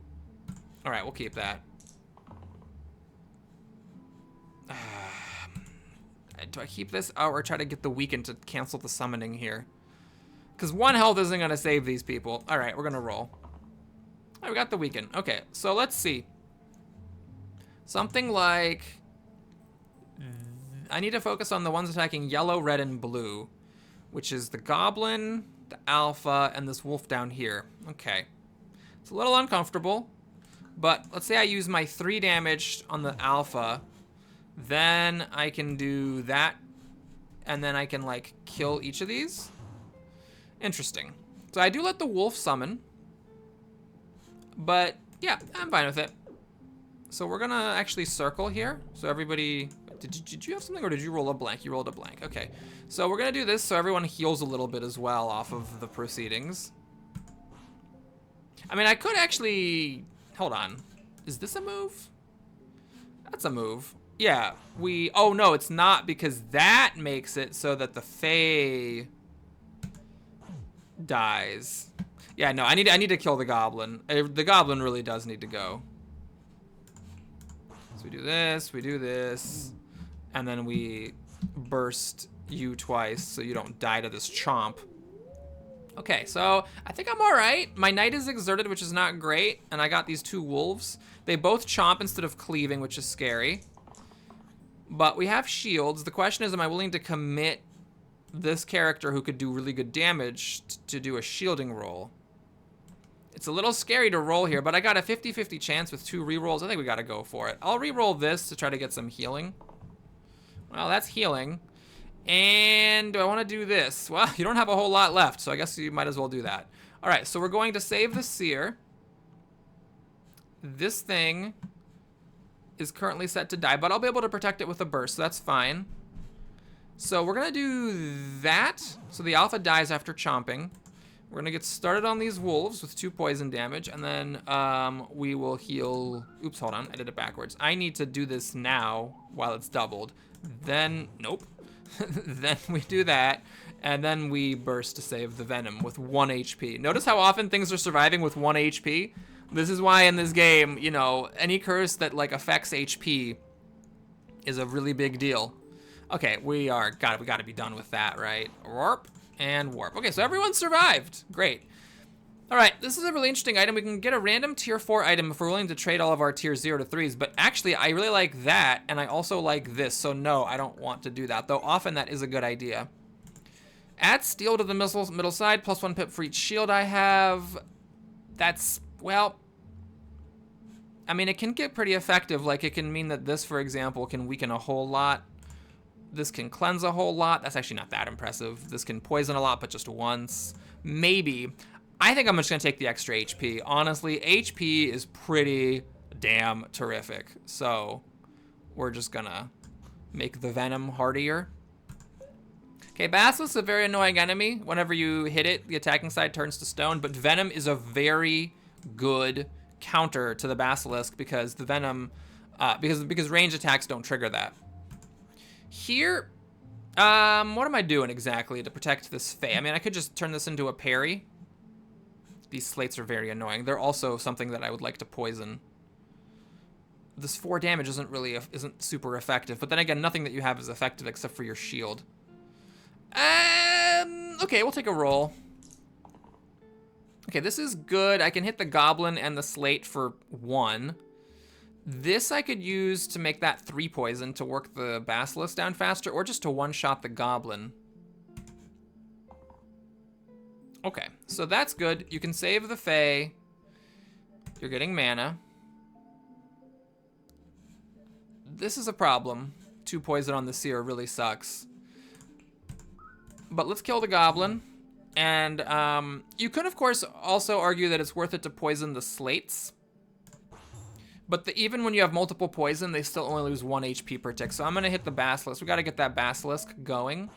A: All right, we'll keep that. Do I keep this? Oh, or try to get the weaken to cancel the summoning here? Because 1 health isn't going to save these people. All right, we're going to roll. Oh, we got the weaken. Okay, so let's see. Something like... I need to focus on the ones attacking yellow, red, and blue, which is the goblin, the alpha, and this wolf down here. Okay. It's a little uncomfortable. But let's say I use my 3 damage on the alpha. Then I can do that. And then I can, like, kill each of these. Interesting. So I do let the wolf summon. But, yeah, I'm fine with it. So we're gonna actually circle here. So everybody... Did you have something, or did you roll a blank? You rolled a blank. Okay. So we're gonna do this so everyone heals a little bit as well off of the proceedings. I mean, I could actually... Hold on. Is this a move? That's a move. Yeah, we... Oh, no, it's not, because that makes it so that the Fae dies. Yeah, no, I need to kill the Goblin. The Goblin really does need to go. So we do this, and then we burst you twice so you don't die to this chomp. Okay, so I think I'm all right. My knight is exerted, which is not great, and I got these 2 wolves. They both chomp instead of cleaving, which is scary. But we have shields. The question is, am I willing to commit this character who could do really good damage to do a shielding roll? It's a little scary to roll here, but I got a 50-50 chance with 2 rerolls. I think we gotta go for it. I'll reroll this to try to get some healing. Well, that's healing. And do I want to do this? Well, you don't have a whole lot left, so I guess you might as well do that. All right, so we're going to save the seer. This thing is currently set to die, but I'll be able to protect it with a burst, so that's fine. So we're going to do that. So the alpha dies after chomping. We're going to get started on these wolves with 2 poison damage, and then we will heal... Oops, hold on. I did it backwards. I need to do this now while it's doubled. Then... Nope. Then we do that, and then we burst to save the venom with 1 HP. Notice how often things are surviving with 1 HP? This is why in this game, you know, any curse that, like, affects HP is a really big deal. Okay, we gotta be done with that, right? Warp and warp. Okay, so everyone survived. Great. All right, this is a really interesting item. We can get a random tier 4 item if we're willing to trade all of our tier 0 to 3s, but actually I really like that, and I also like this, so no, I don't want to do that, though often that is a good idea. Add steel to the middle side, plus 1 pip for each shield I have. That's, well, I mean, it can get pretty effective. Like, it can mean that this, for example, can weaken a whole lot. This can cleanse a whole lot. That's actually not that impressive. This can poison a lot, but just once. Maybe. I think I'm just gonna take the extra HP. Honestly, HP is pretty damn terrific. So we're just gonna make the venom hardier. Okay, Basilisk is a very annoying enemy. Whenever you hit it, the attacking side turns to stone, but venom is a very good counter to the Basilisk because the venom, because range attacks don't trigger that. Here, what am I doing exactly to protect this Fae? I mean, I could just turn this into a parry. These slates are very annoying. They're also something that I would like to poison. This 4 damage isn't super effective, but then again, nothing that you have is effective except for your shield. Okay, we'll take a roll. Okay, this is good. I can hit the Goblin and the slate for 1. This I could use to make that 3 poison to work the Basilisk down faster, or just to one-shot the Goblin. Okay, so that's good. You can save the Fae. You're getting mana. This is a problem. 2 poison on the Seer really sucks. But let's kill the Goblin. And you could, of course, also argue that it's worth it to poison the slates. But even when you have multiple poison, they still only lose 1 HP per tick. So I'm going to hit the Basilisk. We got to get that Basilisk going.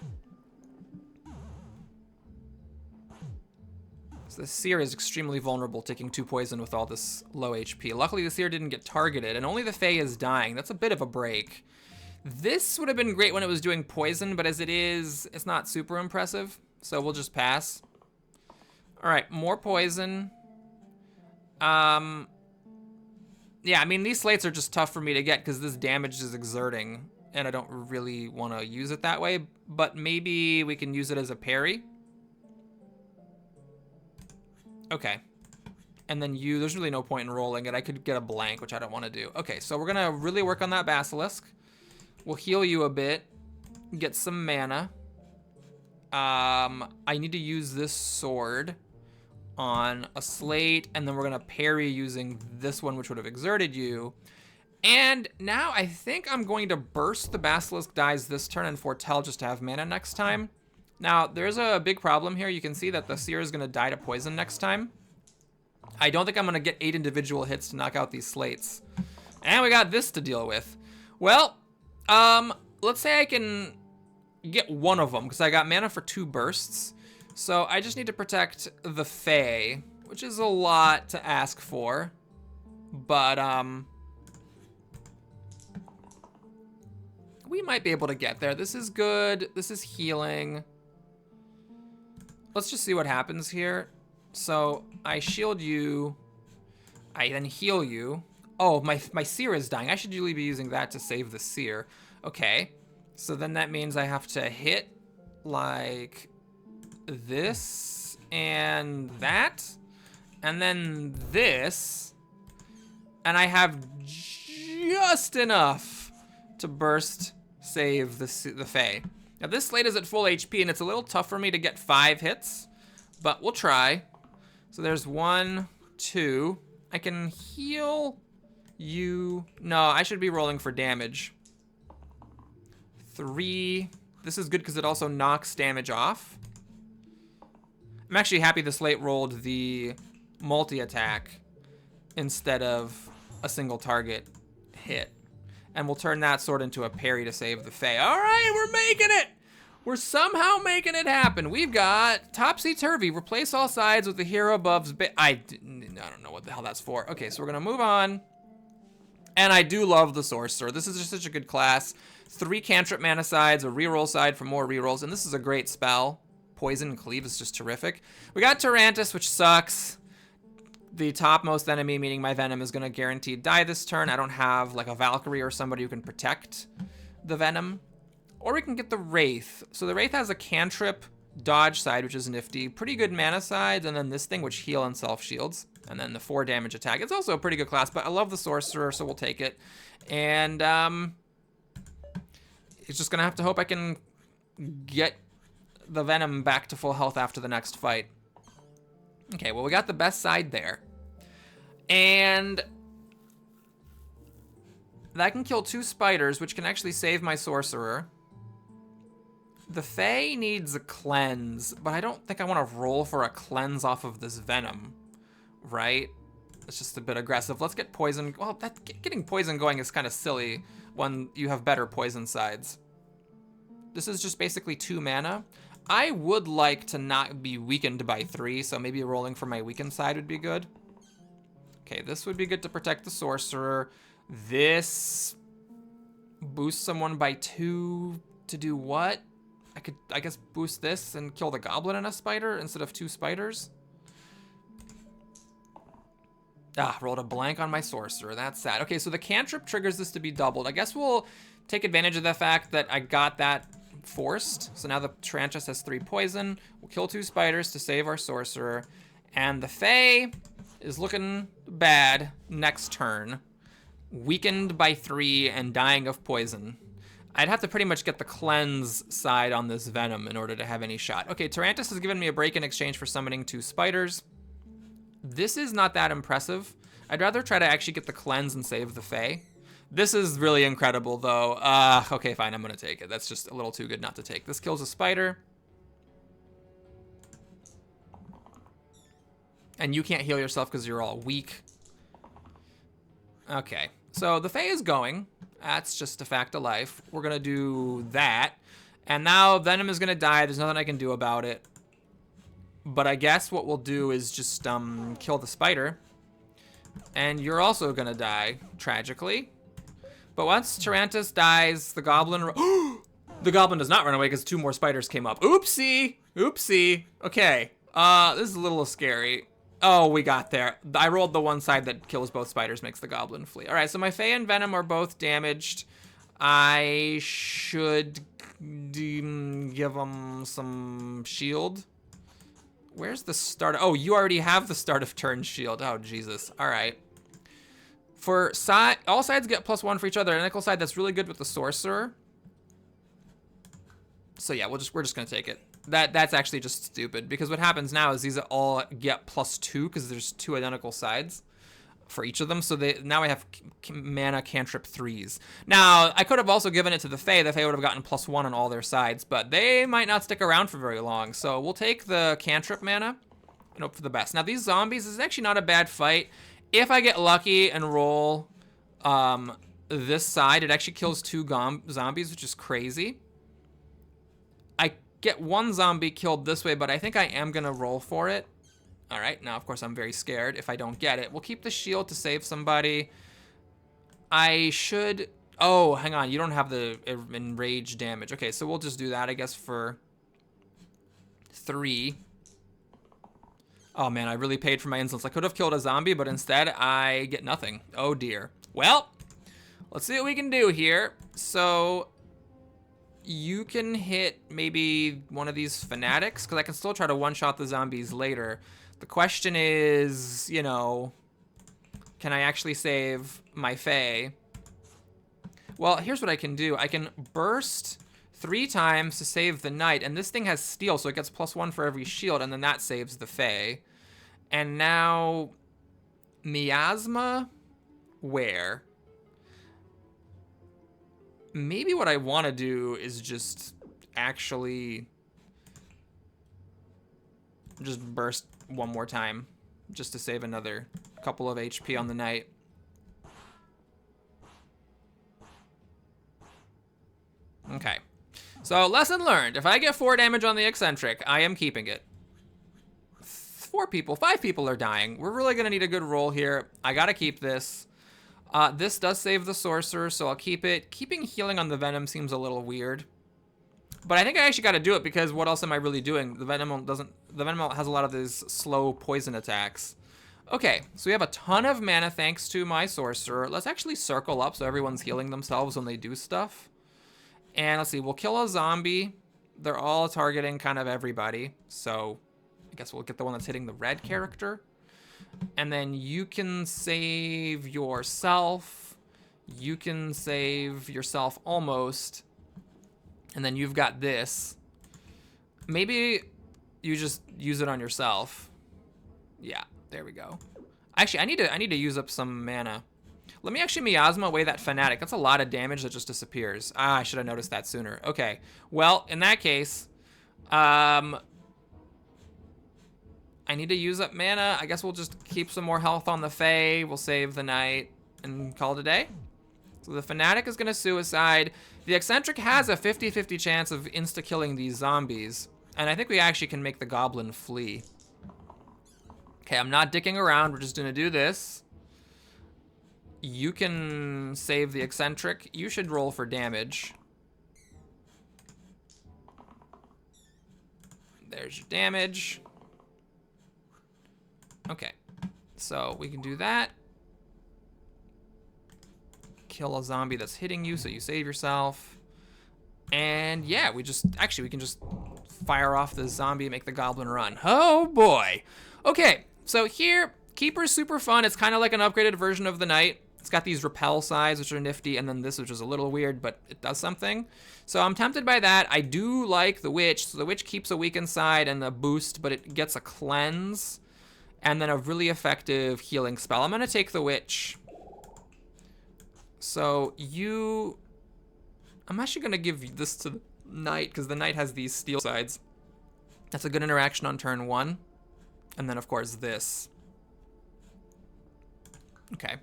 A: So the Seer is extremely vulnerable, taking 2 poison with all this low HP. Luckily, the Seer didn't get targeted, and only the Fae is dying. That's a bit of a break. This would have been great when it was doing poison, but as it is, it's not super impressive. So we'll just pass. All right, more poison. Yeah, I mean, these slates are just tough for me to get because this damage is exerting, and I don't really want to use it that way, but maybe we can use it as a parry. Okay. And then there's really no point in rolling it. I could get a blank, which I don't want to do. Okay, so we're going to really work on that Basilisk. We'll heal you a bit, get some mana. I need to use this sword, on a slate, and then we're gonna parry using this one, which would have exerted you. And now I think I'm going to burst the Basilisk dies this turn and foretell just to have mana next time. Now, there's a big problem here. You can see that the Seer is gonna die to poison next time. I don't think I'm gonna get 8 individual hits to knock out these slates. And we got this to deal with. Well, let's say I can get one of them, because I got mana for 2 bursts. So I just need to protect the Fae, which is a lot to ask for. But, we might be able to get there. This is good. This is healing. Let's just see what happens here. So I shield you. I then heal you. Oh, my Seer is dying. I should usually be using that to save the Seer. Okay. So then that means I have to hit like this and that. And then this. And I have just enough to burst save the Fae. Now this slate is at full HP and it's a little tough for me to get 5 hits, but we'll try. So there's 1, 2. I can heal you. No, I should be rolling for damage. 3. This is good because it also knocks damage off. I'm actually happy the slate rolled the multi-attack instead of a single target hit. And we'll turn that sword into a parry to save the Fae. All right, we're making it. We're somehow making it happen. We've got Topsy-Turvy. Replace all sides with the hero above's I don't know what the hell that's for. Okay, so we're going to move on. And I do love the Sorcerer. This is just such a good class. 3 cantrip mana sides, a reroll side for more rerolls. And this is a great spell. Poison and Cleave is just terrific. We got Tarantus, which sucks. The topmost enemy, meaning my Venom, is going to guaranteed die this turn. I don't have like a Valkyrie or somebody who can protect the Venom. Or we can get the Wraith. So the Wraith has a cantrip dodge side, which is nifty. Pretty good mana sides. And then this thing, which heal and self-shields. And then the 4 damage attack. It's also a pretty good class, but I love the Sorcerer, so we'll take it. And it's just going to have to hope I can get the Venom back to full health after the next fight. Okay, well, we got the best side there. And that can kill 2 spiders, which can actually save my Sorcerer. The Fae needs a cleanse, but I don't think I want to roll for a cleanse off of this Venom, right? It's just a bit aggressive. Let's get poison. Well, getting poison going is kind of silly when you have better poison sides. This is just basically 2 mana. I would like to not be weakened by 3, so maybe rolling for my weakened side would be good. Okay, this would be good to protect the Sorcerer. This boosts someone by 2 to do what? I could, I guess, boost this and kill the Goblin and a spider instead of 2 spiders. Ah, rolled a blank on my Sorcerer. That's sad. Okay, so the cantrip triggers this to be doubled. I guess we'll take advantage of the fact that I got that forced. So now the Tarantus has 3 poison. We'll kill 2 spiders to save our Sorcerer. And the Fae is looking bad next turn. Weakened by 3 and dying of poison. I'd have to pretty much get the cleanse side on this Venom in order to have any shot. Okay, Tarantus has given me a break in exchange for summoning 2 spiders. This is not that impressive. I'd rather try to actually get the cleanse and save the Fae. This is really incredible, though. Okay, fine, I'm gonna take it. That's just a little too good not to take. This kills a spider. And you can't heal yourself because you're all weak. Okay, so the Fae is going. That's just a fact of life. We're gonna do that. And now Venom is gonna die. There's nothing I can do about it. But I guess what we'll do is just kill the spider. And you're also gonna die, tragically. But once Tarantus dies, the Goblin... The Goblin does not run away because 2 more spiders came up. Oopsie! Oopsie. Okay. This is a little scary. Oh, we got there. I rolled the one side that kills both spiders, makes the Goblin flee. All right, so my Fae and Venom are both damaged. I should give them some shield. Where's the start? Oh, you already have the start of turn shield. Oh, Jesus. All right. For all sides get +1 for each other. An nickel side that's really good with the Sorcerer. So yeah, we're just gonna take it. That's actually just stupid, because what happens now is these all get +2 because there's 2 identical sides for each of them. So now I have mana cantrip 3s. Now, I could have also given it to the Fae. The Fae would have gotten +1 on all their sides, but they might not stick around for very long. So we'll take the cantrip mana and hope for the best. Now, these zombies is actually not a bad fight. If I get lucky and roll this side, it actually kills 2 zombies, which is crazy. I get 1 zombie killed this way, but I think I am going to roll for it. All right, now, of course, I'm very scared if I don't get it. We'll keep the shield to save somebody. I should... Oh, hang on. You don't have the enraged damage. Okay, so we'll just do that, I guess, for 3. Oh, man, I really paid for my insolence. I could have killed a zombie, but instead I get nothing. Oh, dear. Well, let's see what we can do here. So... you can hit maybe one of these fanatics, because I can still try to one-shot the zombies later. The question is, you know, can I actually save my Fae? Well, here's what I can do. I can burst 3 times to save the knight, and this thing has steal, so it gets +1 for every shield, and then that saves the Fae. And now, miasma, where? Maybe what I want to do is just actually just burst 1 more time just to save another couple of HP on the knight. Okay. So, lesson learned. If I get 4 damage on the eccentric, I am keeping it. 5 people are dying. We're really going to need a good roll here. I got to keep this. This does save the sorcerer, so I'll keep it. Keeping healing on the venom seems a little weird. But I think I actually got to do it, because what else am I really doing? The venom has a lot of these slow poison attacks. Okay, so we have a ton of mana thanks to my sorcerer. Let's actually circle up so everyone's healing themselves when they do stuff. And let's see, we'll kill a zombie. They're all targeting kind of everybody. So I guess we'll get the one that's hitting the red character. And then you can save yourself. You can save yourself almost. And then you've got this. Maybe you just use it on yourself. Yeah, there we go. Actually, I need to use up some mana. Let me actually miasma away that fanatic. That's a lot of damage that just disappears. Ah, I should have noticed that sooner. Okay. Well, in that case, I need to use up mana. I guess we'll just keep some more health on the Fae. We'll save the knight and call it a day. So the fanatic is going to suicide. The eccentric has a 50-50 chance of insta-killing these zombies. And I think we actually can make the goblin flee. Okay, I'm not dicking around. We're just going to do this. You can save the eccentric. You should roll for damage. There's your damage. Okay, so we can do that. Kill a zombie that's hitting you so you save yourself. And yeah, we can just fire off the zombie and make the goblin run. Oh boy. Okay, so here, Keeper's super fun. It's kind of like an upgraded version of the Knight. It's got these repel sides, which are nifty, and then this, which is a little weird, but it does something. So I'm tempted by that. I do like the Witch. So the Witch keeps a weakened side and a boost, but it gets a cleanse. And then a really effective healing spell. I'm going to take the Witch. So I'm actually going to give this to the Knight, because the Knight has these steel sides. That's a good interaction on turn 1. And then, of course, this. Okay.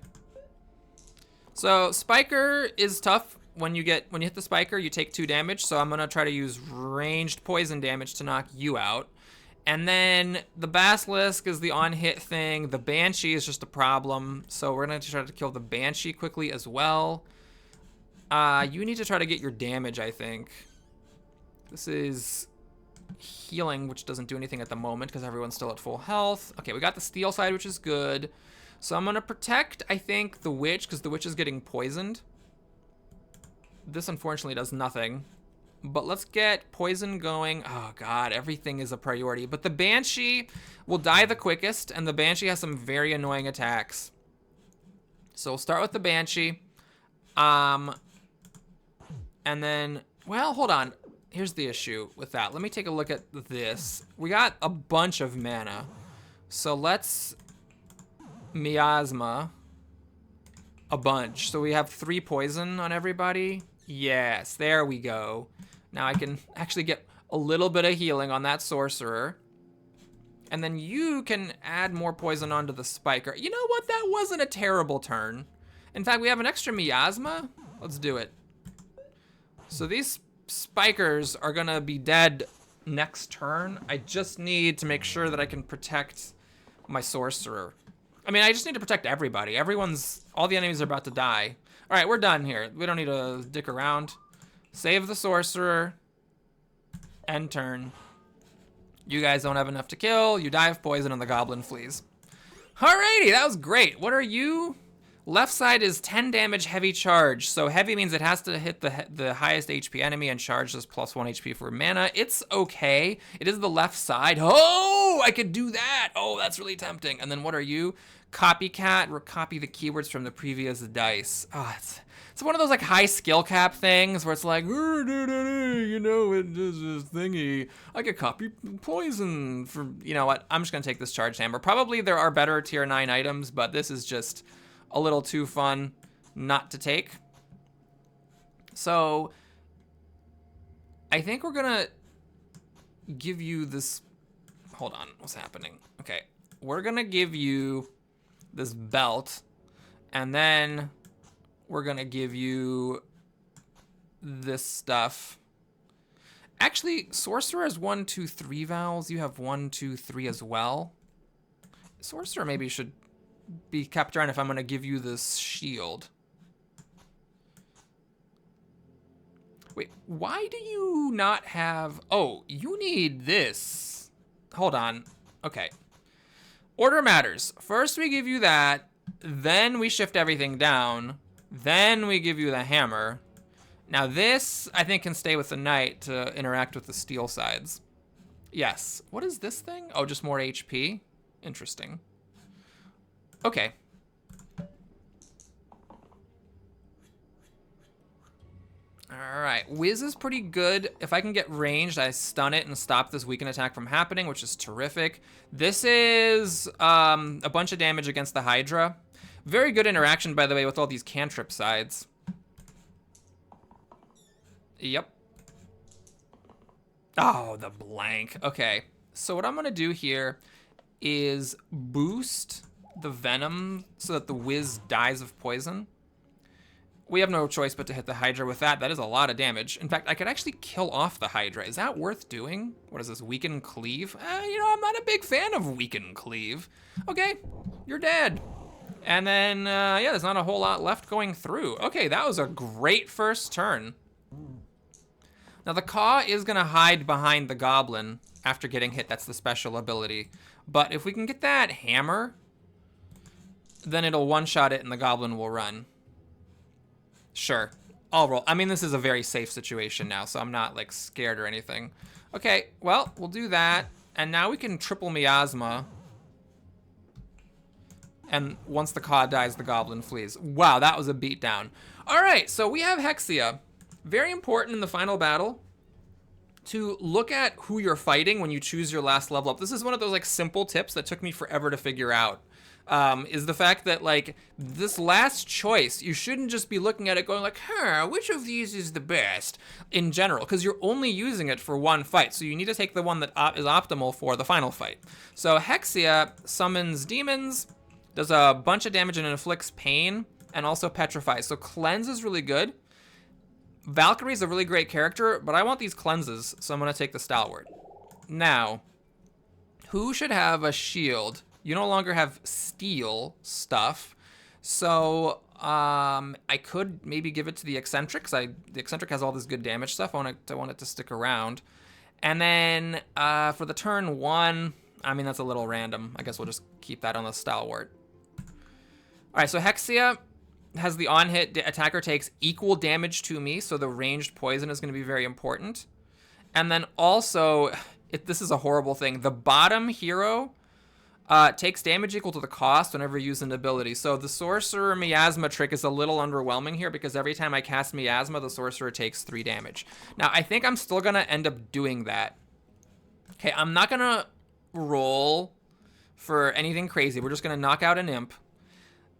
A: So Spiker is tough. When you hit the Spiker, you take 2 damage. So I'm going to try to use ranged poison damage to knock you out. And then the Basilisk is the on-hit thing. The Banshee is just a problem. So we're going to try to kill the Banshee quickly as well. You need to try to get your damage, I think. This is healing, which doesn't do anything at the moment because everyone's still at full health. Okay, we got the steel side, which is good. So I'm going to protect, I think, the Witch, because the Witch is getting poisoned. This, unfortunately, does nothing. But let's get poison going. Oh, God, everything is a priority. But the Banshee will die the quickest, and the Banshee has some very annoying attacks. So we'll start with the Banshee. And then, well, hold on. here's the issue with that. Let me take a look at this. We got a bunch of mana. So let's miasma a bunch. So we have 3 poison on everybody. Yes, there we go. Now I can actually get a little bit of healing on that sorcerer. And then you can add more poison onto the spiker. You know what? That wasn't a terrible turn. In fact, we have an extra miasma. Let's do it. So these spikers are gonna be dead next turn. I just need to make sure that I can protect my sorcerer. I mean, I just need to protect everybody. All the enemies are about to die. All right, we're done here. We don't need to dick around. Save the sorcerer. End turn. You guys don't have enough to kill. You die of poison and the goblin flees. Alrighty, that was great. What are you? Left side is 10 damage heavy charge. So heavy means it has to hit the highest HP enemy and charge this plus 1 HP for mana. It's okay. It is the left side. Oh, I could do that. Oh, that's really tempting. And then what are you? Copycat, copy the keywords from the previous dice. Oh, it's one of those like high skill cap things where it's like, you know, it does this thingy. I could copy poison for, you know what? I'm just gonna take this charged hammer. Probably there are better tier 9 items, but this is just a little too fun not to take. So I think we're gonna give you this. Hold on, what's happening? Okay, we're gonna give you this belt, and then we're gonna give you this stuff. Actually, sorcerer has 1, 2, 3 vowels. You have 1, 2, 3 as well. Sorcerer maybe should be kept around if I'm gonna give you this shield. Wait, why do you not have... Oh, you need this. Hold on. Okay. Order matters. First we give you that, then we shift everything down, then we give you the hammer. Now this, I think, can stay with the knight to interact with the steel sides. Yes. What is this thing? Oh, just more HP? Interesting. Okay. Alright, Wiz is pretty good. If I can get ranged, I stun it and stop this weaken attack from happening, which is terrific. This is a bunch of damage against the Hydra. Very good interaction, by the way, with all these cantrip sides. Yep. Oh, the blank. Okay, so what I'm gonna do here is boost the venom so that the Wiz dies of poison. We have no choice but to hit the Hydra with that. That is a lot of damage. In fact, I could actually kill off the Hydra. Is that worth doing? What is this, weaken cleave? You know, I'm not a big fan of weaken cleave. Okay, you're dead. And then, yeah, there's not a whole lot left going through. Okay, that was a great first turn. Now the Caw is gonna hide behind the Goblin after getting hit. That's the special ability. But if we can get that hammer, then it'll one-shot it and the Goblin will run. Sure, I'll roll. I mean, this is a very safe situation now, so I'm not like scared or anything. Okay, well, we'll do that. And now we can triple miasma. And once the Caw dies, the Goblin flees. Wow, that was a beatdown. All right, so we have Hexia. Very important in the final battle to look at who you're fighting when you choose your last level up. This is one of those like simple tips that took me forever to figure out. Is the fact that like this last choice, you shouldn't just be looking at it going like, huh, which of these is the best in general, because you're only using it for one fight. So you need to take the one that is optimal for the final fight. So Hexia summons demons, does a bunch of damage and inflicts pain, and also petrifies. So cleanse is really good. Valkyrie's a really great character, but I want these cleanses, so I'm gonna take the Stalwart. Now, who should have a shield? You no longer have steel stuff, so I could maybe give it to the Eccentric, because the Eccentric has all this good damage stuff. I want it to stick around. And then for the turn 1, I mean, that's a little random. I guess we'll just keep that on the Stalwart. All right, so Hexia has the on-hit, attacker takes equal damage to me, so the ranged poison is going to be very important. And then also, this is a horrible thing, the bottom hero Takes damage equal to the cost whenever you use an ability. So the Sorcerer Miasma trick is a little underwhelming here because every time I cast Miasma, the Sorcerer takes 3 damage. Now, I think I'm still going to end up doing that. Okay, I'm not going to roll for anything crazy. We're just going to knock out an Imp.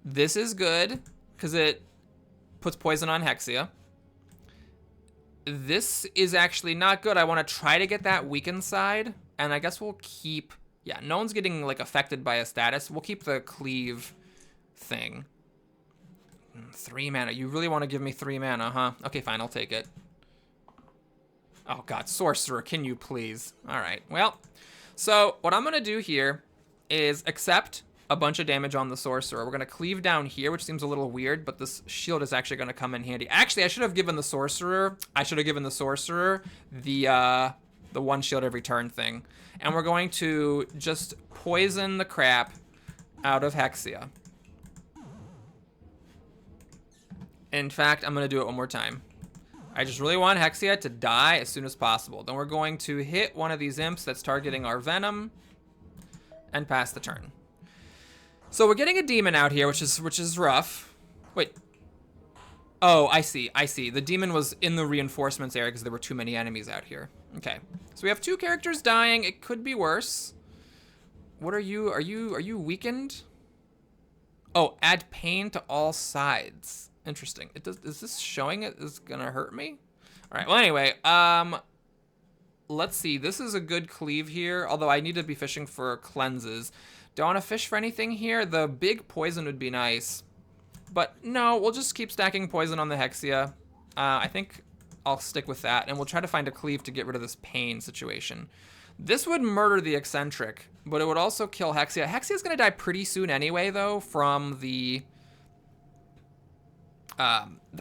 A: This is good because it puts poison on Hexia. This is actually not good. I want to try to get that weakened side, and I guess we'll keep... Yeah, no one's getting, like, affected by a status. We'll keep the cleave thing. 3 mana. You really want to give me 3 mana, huh? Okay, fine, I'll take it. Oh, God, Sorcerer, can you please? All right, well, so what I'm going to do here is accept a bunch of damage on the Sorcerer. We're going to cleave down here, which seems a little weird, but this shield is actually going to come in handy. Actually, I should have given the Sorcerer... the 1 shield every turn thing. And we're going to just poison the crap out of Hexia. In fact, I'm going to do it one more time. I just really want Hexia to die as soon as possible. Then we're going to hit one of these imps that's targeting our venom and pass the turn. So we're getting a demon out here, which is rough. Wait. Oh, I see. The demon was in the reinforcements area because there were too many enemies out here. Okay. So we have 2 characters dying. It could be worse. What are you? Are you weakened? Oh, add pain to all sides. Interesting. Is this showing it is gonna hurt me? All right. Well, anyway, let's see. This is a good cleave here, although I need to be fishing for cleanses. Do I want to fish for anything here? The big poison would be nice. But no, we'll just keep stacking poison on the Hexia. I think I'll stick with that, and we'll try to find a cleave to get rid of this pain situation. This would murder the Eccentric, but it would also kill Hexia. Hexia's going to die pretty soon anyway, though, from the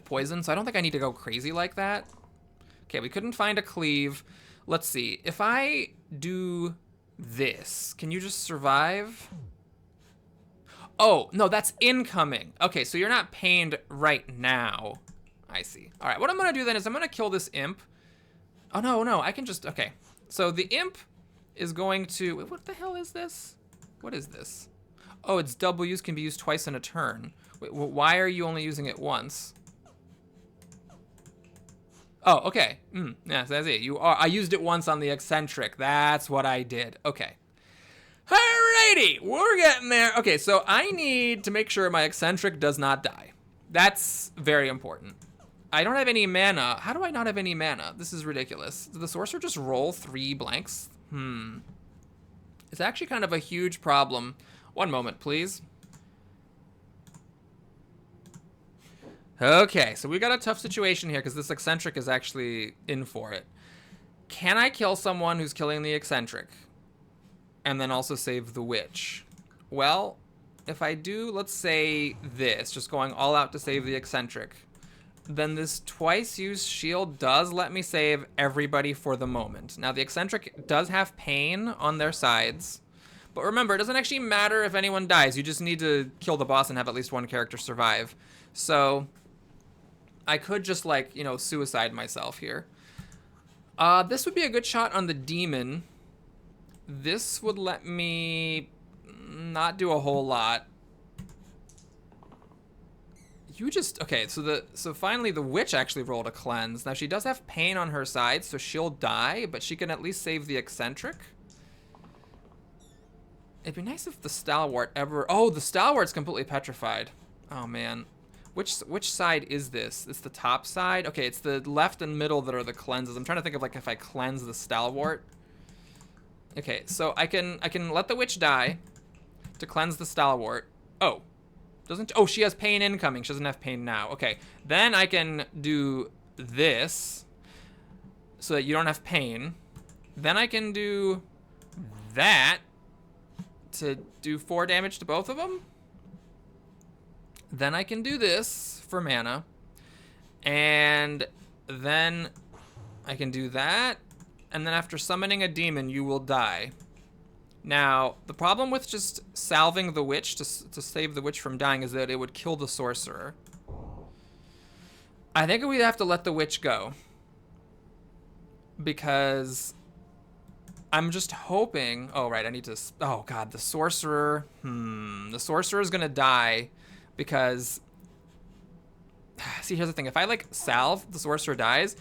A: poison, so I don't think I need to go crazy like that. Okay, we couldn't find a cleave. Let's see. If I do this, can you just survive? Oh, no, that's incoming. Okay, so you're not pained right now. I see. All right, what I'm going to do then is I'm going to kill this imp. Oh, no, I can just... Okay, so the imp is going to... Wait, what the hell is this? What is this? Oh, it's double use, can be used twice in a turn. Wait, why are you only using it once? Oh, okay. Yeah, so that's it. I used it once on the Eccentric. That's what I did. Okay. Alrighty, we're getting there. Okay, so I need to make sure my Eccentric does not die. That's very important. I don't have any mana. How do I not have any mana? This is ridiculous. Did the Sorcerer just roll 3 blanks? It's actually kind of a huge problem. One moment, please. Okay, so we got a tough situation here because this Eccentric is actually in for it. Can I kill someone who's killing the Eccentric? And then also save the witch? Well, if I do, let's say this, just going all out to save the Eccentric, then this twice used shield does let me save everybody for the moment. Now, the Eccentric does have pain on their sides, but remember, it doesn't actually matter if anyone dies. You just need to kill the boss and have at least 1 character survive. So I could just, like, you know, suicide myself here. This would be a good shot on the demon. This would let me not do a whole lot. You just... Okay, so finally the witch actually rolled a cleanse. Now, she does have pain on her side, so she'll die, but she can at least save the Eccentric. It'd be nice if the Stalwart ever... Oh, the Stalwart's completely petrified. Oh, man. Which side is this? It's the top side? Okay, it's the left and middle that are the cleanses. I'm trying to think of, like, if I cleanse the Stalwart. Okay, so I can let the witch die to cleanse the Stalwart. Oh. Oh, she has pain incoming. She doesn't have pain now. Okay. Then I can do this so that you don't have pain. Then I can do that to do 4 damage to both of them. Then I can do this for mana. And then I can do that. And then after summoning a demon, you will die. Now, the problem with just salving the witch to save the witch from dying is that it would kill the sorcerer. I think we'd have to let the witch go. Because I'm just hoping... Oh, right, I need to... Oh, God, the sorcerer... The sorcerer is going to die because... See, here's the thing. If I, like, salve, the sorcerer dies,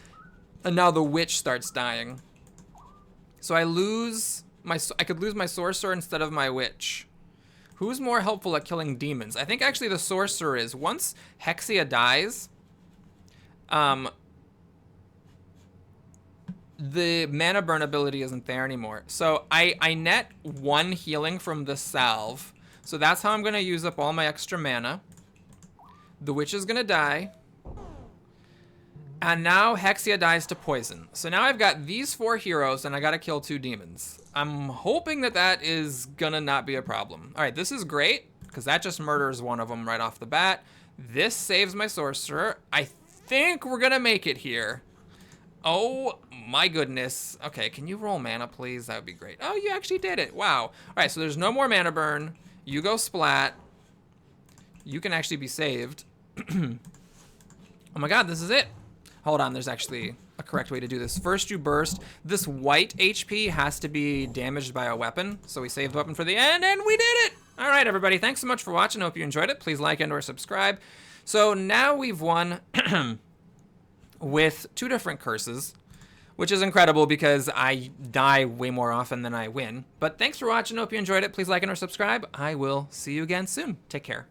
A: and now the witch starts dying. So I lose my... I could lose my sorcerer instead of my witch. Who's more helpful at killing demons? I think, actually, the sorcerer is. Once Hexia dies... the mana burn ability isn't there anymore. So I net 1 healing from the salve. So that's how I'm going to use up all my extra mana. The witch is going to die. And now Hexia dies to poison. So now I've got these 4 heroes and I got to kill 2 demons. I'm hoping that that is going to not be a problem. All right, this is great because that just murders one of them right off the bat. This saves my sorcerer. I think we're going to make it here. Oh my goodness. Okay, can you roll mana, please? That would be great. Oh, you actually did it. Wow. All right, so there's no more mana burn. You go splat. You can actually be saved. Oh my god, this is it. Hold on, there's actually a correct way to do this. First you burst. This white HP has to be damaged by a weapon. So we saved weapon for the end, and we did it! All right, everybody, thanks so much for watching. Hope you enjoyed it. Please like and or subscribe. So now we've won... with 2 different curses, which is incredible because I die way more often than I win. But thanks for watching. Hope you enjoyed it. Please like and or subscribe. I will see you again soon. Take care.